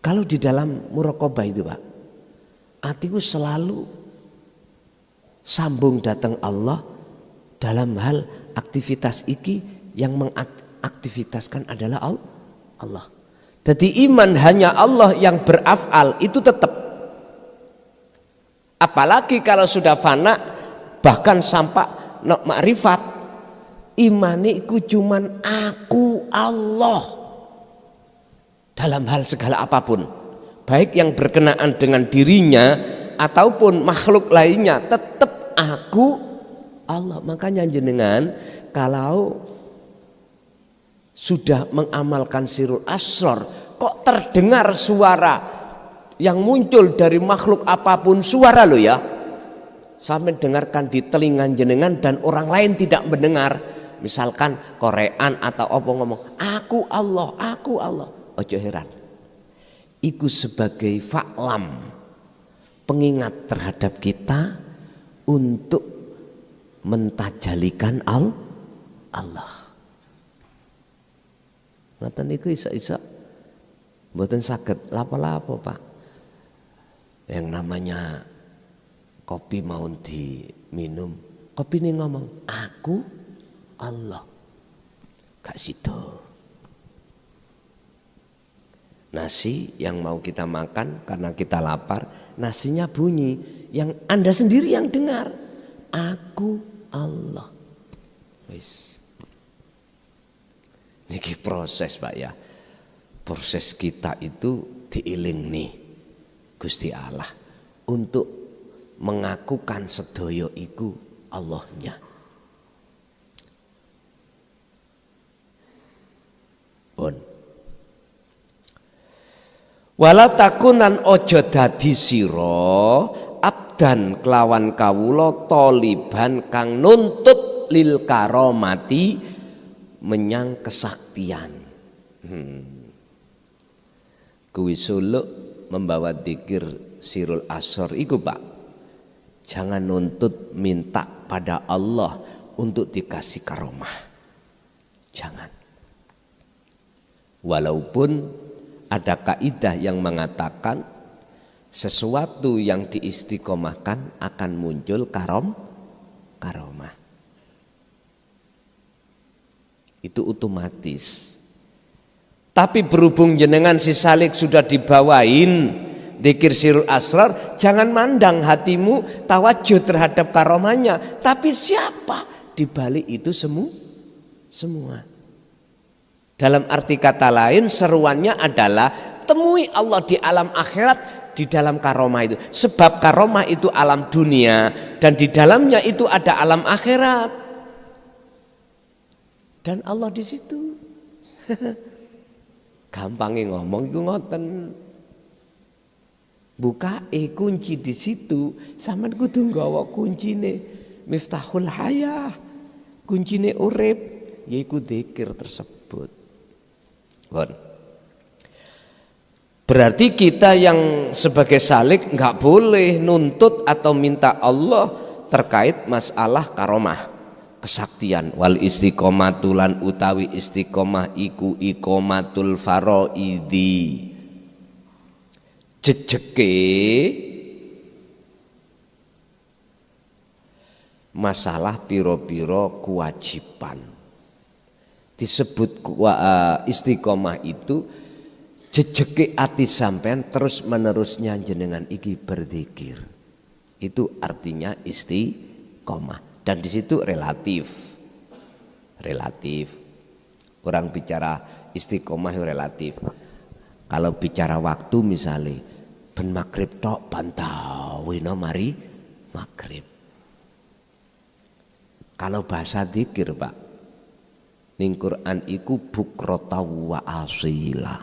Kalau di dalam muraqabah itu Pak, hatiku selalu sambung datang Allah dalam hal aktivitas iki yang aktivitaskan adalah Allah. Jadi iman hanya Allah yang beraf'al itu tetap. Apalagi kalau sudah fana bahkan sampai makrifat, imaniku cuman aku Allah dalam hal segala apapun, baik yang berkenaan dengan dirinya ataupun makhluk lainnya, tetap aku Allah. Makanya jenengan kalau sudah mengamalkan sirul asrar, kok terdengar suara yang muncul dari makhluk apapun, suara lo ya, sampai dengarkan di telinga jenengan dan orang lain tidak mendengar, misalkan Korean atau apa ngomong aku Allah, ojo heran, iku sebagai fa'lam, pengingat terhadap kita untuk mentajalikan Allah. Ngoten niku isa-isa mboten saged lapo-lapo Pak. Yang namanya kopi mau diminum, kopi ini ngomong aku Allah, gak sido. Nasi yang mau kita makan karena kita lapar, nasinya bunyi, yang Anda sendiri yang dengar aku Allah. Wis. Niki proses Pak ya, proses kita itu diiling nih Gusti Allah untuk mengakukan sedaya iku Allahnya. Pun wala takunan ojo dadi sira abdan kelawan kawula taliban kang nuntut lil karomati menyang kesaktian. Kuwi suluk membawa dzikir sirul asr iku Pak, jangan nuntut minta pada Allah untuk dikasih karomah, jangan. Walaupun ada kaidah yang mengatakan sesuatu yang diistiqomahkan akan muncul karomah. Itu otomatis. Tapi berhubung jenengan si salik sudah dibawain dzikir sirul asrar, jangan mandang hatimu tawajuh terhadap karomahnya, tapi siapa di balik itu semua. Dalam arti kata lain, seruannya adalah temui Allah di alam akhirat di dalam karomah itu. Sebab karomah itu alam dunia dan di dalamnya itu ada alam akhirat. Dan Allah di situ. Gampangnya ngomong itu ngoten. Buka kunci di situ, sampean kudu nggawa kuncine miftahul hayah. Kuncine urip yaiku dzikir tersebut. Berarti kita yang sebagai salik nggak boleh nuntut atau minta Allah terkait masalah karomah. Kesaktian wal istiqomatulan utawi istiqomah iku iqomatul faraidi, jejeke masalah piro-piro kewajiban. Disebut istiqomah itu jejeke ati sampean terus menerusnya jenengan iki berzikir. Itu artinya istiqomah. Dan di situ relatif. Orang bicara istiqomah relatif. Kalau bicara waktu misalnya ben maghrib tok bantawino mari maghrib. Kalau bahasa dzikir Pak, ning Quran iku bukrata wa asila.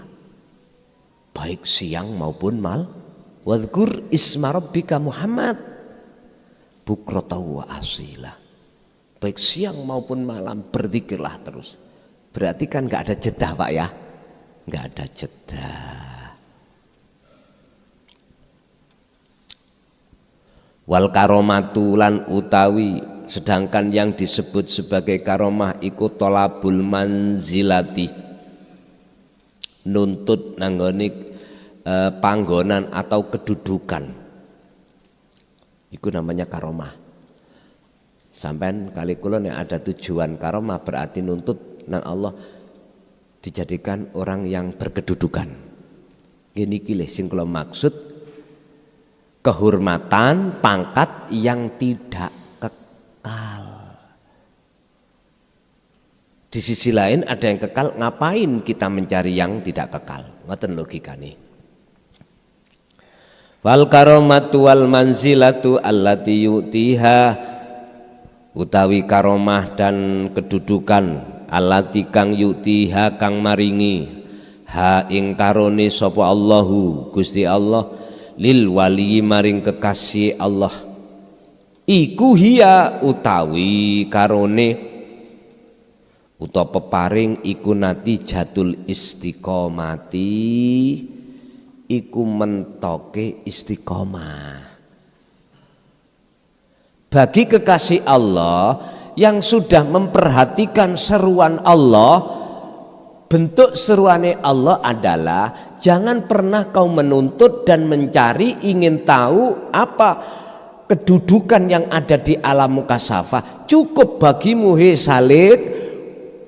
Baik siang maupun mal. Wadhkur isma rabbika Muhammad. Bukrata wa asila. Baik siang maupun malam berzikirlah terus. Berarti kan enggak ada jeda Pak ya. Enggak ada jeda. Wal karomatu lan utawi, sedangkan yang disebut sebagai karomah iku tolabul manzilati, nuntut nanggone panggonan atau kedudukan, iku namanya karomah. Sampai kali kula nek ada tujuan karomah berarti nuntut nang Allah dijadikan orang yang berkedudukan. Gini kilih sing kula maksud, kehormatan pangkat yang tidak kekal. Di sisi lain ada yang kekal, ngapain kita mencari yang tidak kekal? Ngoten logikane. Wal karomatu wal manzilatu allati yu'tiha, utawi karomah dan kedudukan allati kang yu'tiha kang maringi ha ing karone sapa Allahu Gusti Allah lil wali maring kekasih Allah, iku hiya utawi karone utawa peparing iku natijatul istiqomati, iku mentoke istiqomah. Bagi kekasih Allah yang sudah memperhatikan seruan Allah, bentuk seruannya Allah adalah jangan pernah kau menuntut dan mencari ingin tahu apa kedudukan yang ada di alam mukasafah. Cukup bagimu he salik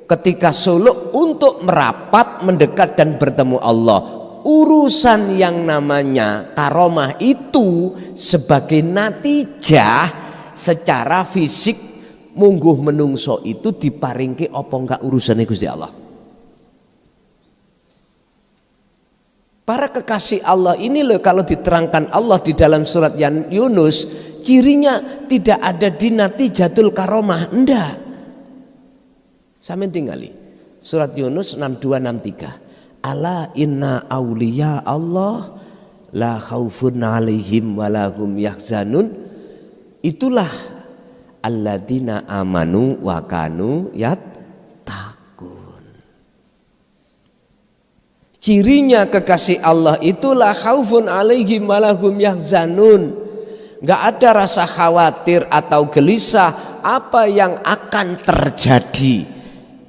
ketika suluk untuk merapat, mendekat dan bertemu Allah. Urusan yang namanya karomah itu sebagai natijah secara fisik mungguh menungso itu diparingke apa enggak urusannya Gusti Allah. Para kekasih Allah ini loh, kalau diterangkan Allah di dalam surat Yunus, cirinya tidak ada di natijatul karomah, enggak. Sampeyan tingali surat Yunus 6263. Ala inna auliya Allah la khaufun alaihim walahum yahzanun. Itulah alladzina amanu wa kanu yattaqun. Cirinya kekasih Allah itulah khaufun alaihim walahum yahzanun. Enggak ada rasa khawatir atau gelisah apa yang akan terjadi,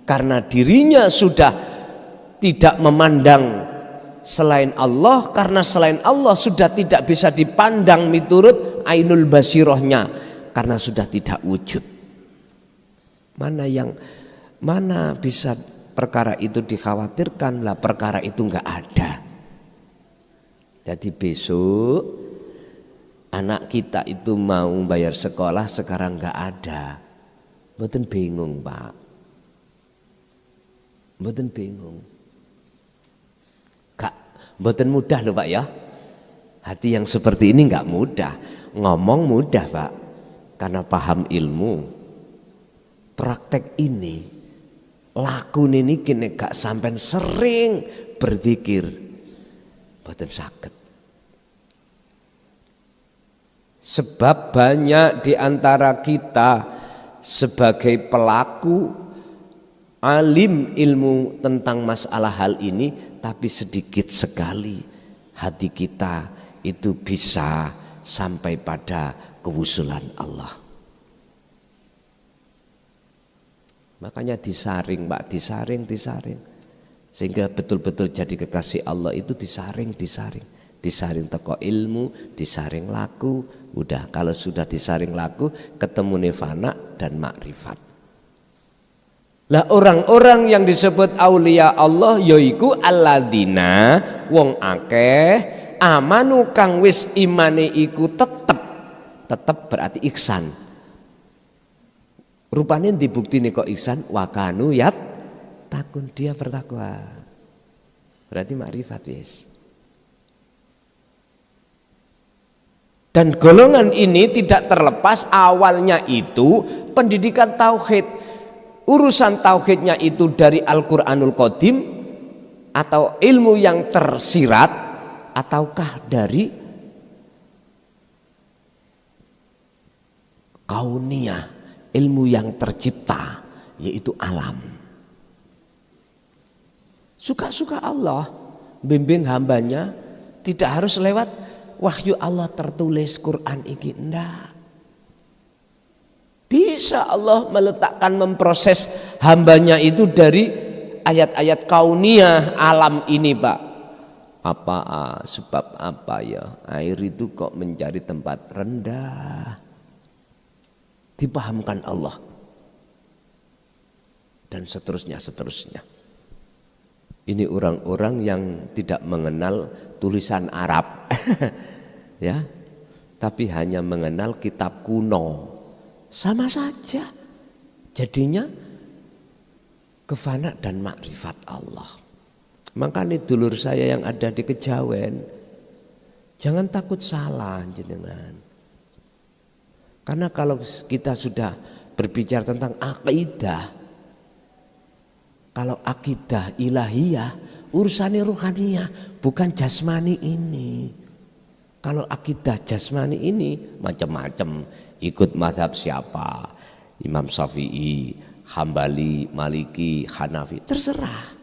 karena dirinya sudah tidak memandang selain Allah, karena selain Allah sudah tidak bisa dipandang miturut ainul basirohnya, karena sudah tidak wujud. Mana bisa perkara itu dikhawatirkan, lah perkara itu enggak ada. Jadi besok anak kita itu mau bayar sekolah sekarang enggak ada, mboten bingung Pak, mboten bingung. Mboten mudah loh Pak ya. Hati yang seperti ini enggak mudah. Ngomong mudah Pak, karena paham ilmu. Praktek ini, lakune niki nek gak sampean sering berzikir, mboten saged. Sebab banyak di antara kita sebagai pelaku alim ilmu tentang masalah hal ini, tapi sedikit sekali hati kita itu bisa sampai pada kewusulan Allah. Makanya disaring Pak, disaring. Sehingga betul-betul jadi kekasih Allah itu disaring. Disaring teko ilmu, disaring laku. Udah, kalau sudah disaring laku, ketemu nirvana dan makrifat. Lah orang-orang yang disebut aulia Allah yaiku alladzina wong akeh amanu kang wis imane iku tetep berarti ihsan. Rupanya dibuktine kok ihsan wakanu yat takun dia bertakwa. Berarti makrifat wis. Dan golongan ini tidak terlepas awalnya itu pendidikan tauhid. Urusan tauhidnya itu dari Al-Qur'anul Qadim atau ilmu yang tersirat ataukah dari kauniyah, ilmu yang tercipta yaitu alam. Suka-suka Allah bimbing hambanya, tidak harus lewat wahyu Allah tertulis Quran iki, enggak. Bisa Allah meletakkan memproses hambanya itu dari ayat-ayat kauniyah alam ini, Pak. Sebab apa ya air itu kok mencari tempat rendah? Dipahamkan Allah. Dan seterusnya. Ini orang-orang yang tidak mengenal tulisan Arab. Ya. Tapi hanya mengenal kitab kuno. Sama saja. Jadinya kefana dan makrifat Allah. Makanya dulur saya yang ada di Kejawen, jangan takut salah jenengan. Karena kalau kita sudah berbicara tentang akidah, kalau akidah ilahiyah urusannya ruhaniyah, bukan jasmani ini. Kalau akidah jasmani ini macam-macam, ikut mazhab siapa, Imam Syafi'i, Hambali, Maliki, Hanafi, terserah.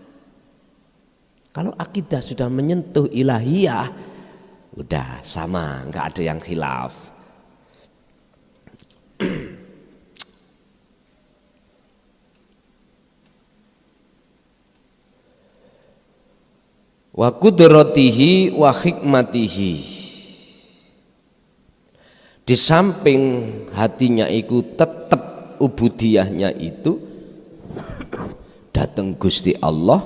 Kalau akidah sudah menyentuh ilahiyah, udah sama, nggak ada yang khilaf. Wa qudratihi wa hikmatihi. Di samping hatinya itu tetap ubudiyahnya itu datang Gusti Allah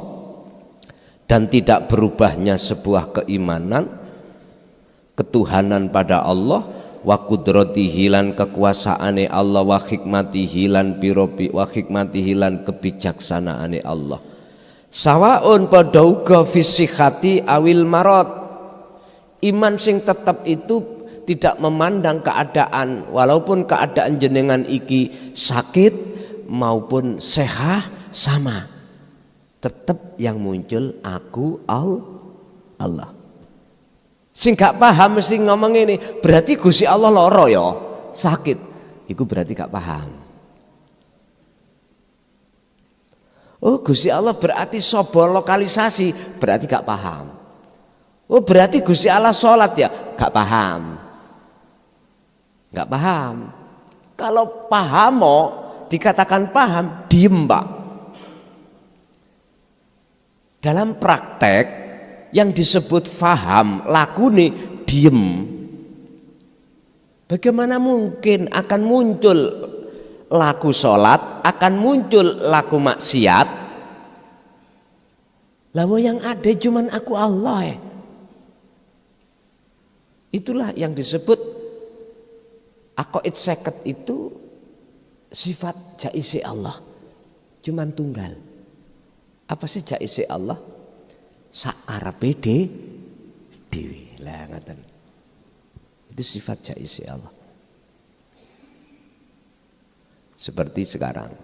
dan tidak berubahnya sebuah keimanan ketuhanan pada Allah, wa qudratihi lan kekuasaane Allah, wa hikmatihi lan pirobi wa hikmatihi lan kebijaksanaane Allah. Sawaun padha uga fisihati awil marad. Iman sing tetap itu tidak memandang keadaan, walaupun keadaan jenengan iki sakit maupun sehat sama, tetap yang muncul aku Allah. Sing gak paham mesti ngomong ini, berarti Gusti Allah loro ya, sakit. Iku berarti gak paham. Oh Gusti Allah berarti sobo lokalisasi, berarti gak paham. Oh berarti Gusti Allah sholat ya, gak paham. Gak paham. Kalau paham dikatakan paham, diem Pak. Dalam praktek yang disebut faham, lakune diem. Bagaimana mungkin akan muncul laku sholat, akan muncul laku maksiat? Lalu yang ada cuman aku Allah. Itulah yang disebut aqaid seket itu sifat jaisi Allah, cuman tunggal. Apa sih jaisi Allah? Sakarepe dhewe. Lah ngoten. Itu sifat jaisi Allah. Seperti sekarang.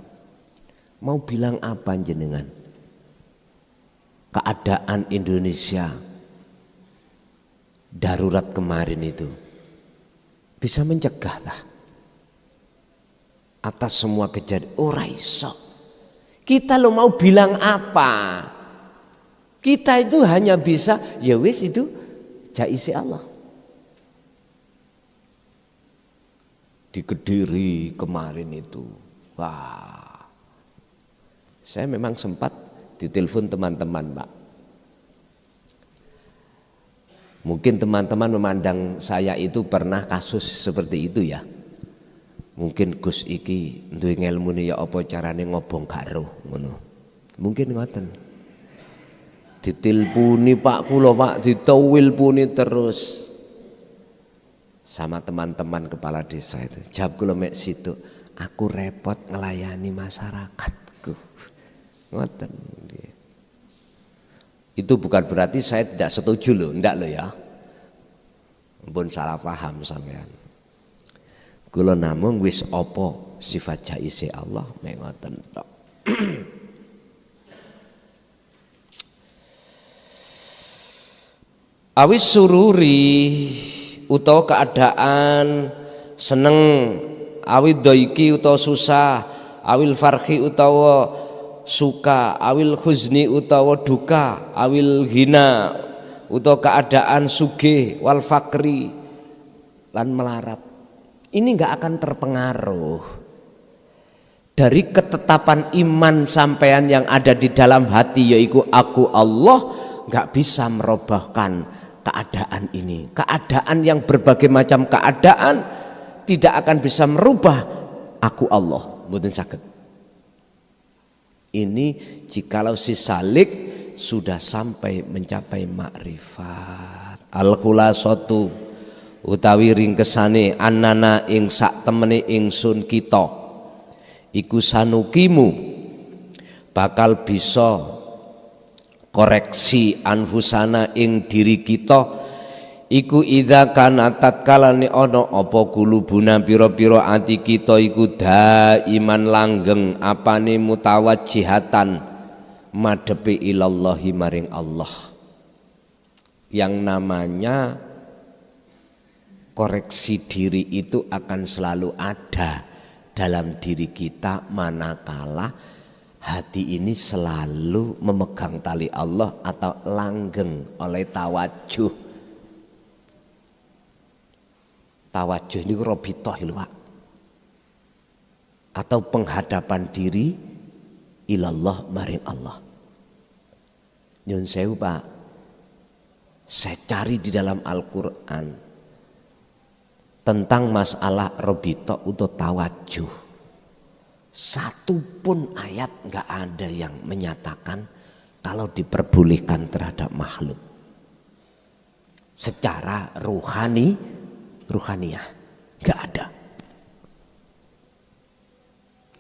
Mau bilang apa jenengan? Keadaan Indonesia darurat kemarin itu bisa mencegah tah atas semua kejadian? Ora iso. Kita lo mau bilang apa? Kita itu hanya bisa ya wis itu jaisi Allah. Di Kediri kemarin itu, wah, saya memang sempat ditelepon teman-teman Pak. Mungkin teman-teman memandang saya itu pernah kasus seperti itu ya. Mungkin Gus iki duwe ngelmune ya apa carane ngobong gak roh ngono. Mungkin ngoten. Ditilpuni Pak kula Pak, ditawilpuni terus sama teman-teman kepala desa itu. Jawab kula mek situ, aku repot ngelayani masyarakatku. Ngoten. Itu bukan berarti saya tidak setuju loh, ndak loh ya. Ampun salah paham sampean. Kula namung wis apa sifat jaise Allah mek ngoten tok. Awis sururi utawa keadaan seneng, awil doiki utawa susah, awil farhi utawa suka, awil huzni utawa duka, awil hina utawa keadaan sugih wal fakri lan melarat. Ini enggak akan terpengaruh dari ketetapan iman sampean yang ada di dalam hati, yaitu aku Allah, enggak bisa merubahkan keadaan ini. Keadaan yang berbagai macam keadaan tidak akan bisa merubah aku Allah, mboten saged. Ini jikalau si salik sudah sampai mencapai makrifat. Al-khulasatu utawi ringkesane annana ing sak temene ingsun kita iku sanukimu bakal bisa koreksi anfusana ing diri kita iku idza kana tatkalane ana apa kulubuna pira-pira ati kita iku daiman langgeng apane mutawajjihatan madhepe ilallahi maring Allah. Yang namanya koreksi diri itu akan selalu ada dalam diri kita manakala hati ini selalu memegang tali Allah atau langgeng oleh tawajuh. Tawajuh ini robitoh lho Pak. Atau penghadapan diri ilallah maring Allah. Nyun sewu Pak, saya cari di dalam Al-Quran tentang masalah robitoh atau tawajuh. Satu pun ayat nggak ada yang menyatakan kalau diperbolehkan terhadap makhluk secara ruhaniyah, nggak ada.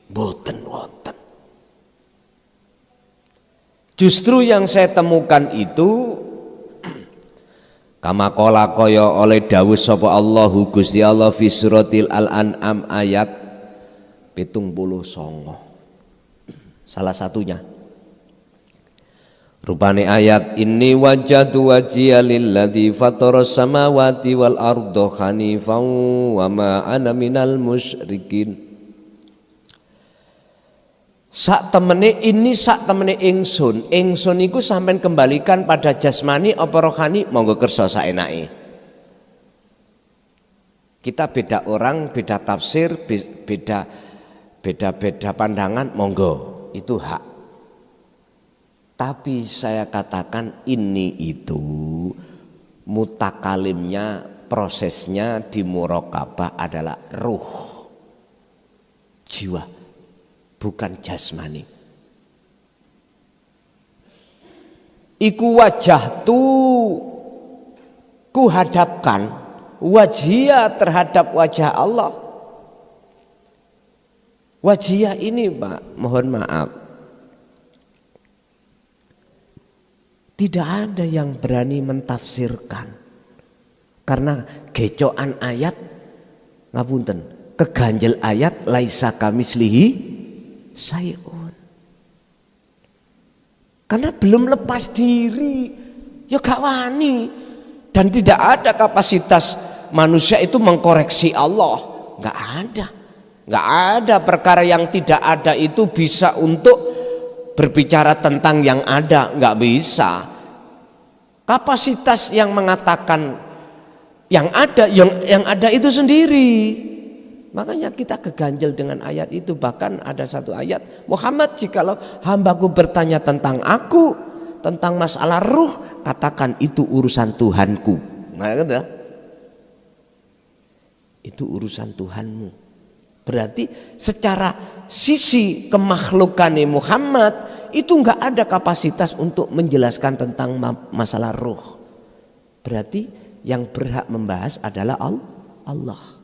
Boten wonten. Justru yang saya temukan itu kama qala kaya oleh dawuh sapa Allahu Gusti Allah fi suratil Al-An'am ayat 79. Salah satunya rupane ayat inni wajjahtu wajhiya lilladzi fataras samawati wal arda hanifan wa ma ana minal musyrikin. Sak temene ingsun iku sampean kembalikan pada jasmani apa rohani monggo kersa saenake. Kita beda orang, beda tafsir, beda pandangan, monggo itu hak. Tapi saya katakan ini itu mutakalimnya, prosesnya di muraqabah adalah ruh, jiwa, bukan jasmani. Iku wajah tu kuhadapkan wajhia terhadap wajah Allah. Wajhia ini Pak, mohon maaf, tidak ada yang berani mentafsirkan karena gecokan ayat, ngapunten, keganjel ayat laisa kamislihi syai'un. Karena belum lepas diri, ya gak wani, dan tidak ada kapasitas manusia itu mengkoreksi Allah, gak ada. Nggak ada perkara yang tidak ada itu bisa untuk berbicara tentang yang ada, nggak bisa. Kapasitas yang mengatakan yang ada itu sendiri. Makanya kita keganjel dengan ayat itu. Bahkan ada satu ayat, Muhammad jikalau hambaku bertanya tentang aku, tentang masalah ruh, katakan itu urusan Tuhanku. Nah, itu urusan Tuhanmu. Berarti secara sisi kemakhlukan Muhammad itu enggak ada kapasitas untuk menjelaskan tentang masalah ruh. Berarti yang berhak membahas adalah Allah.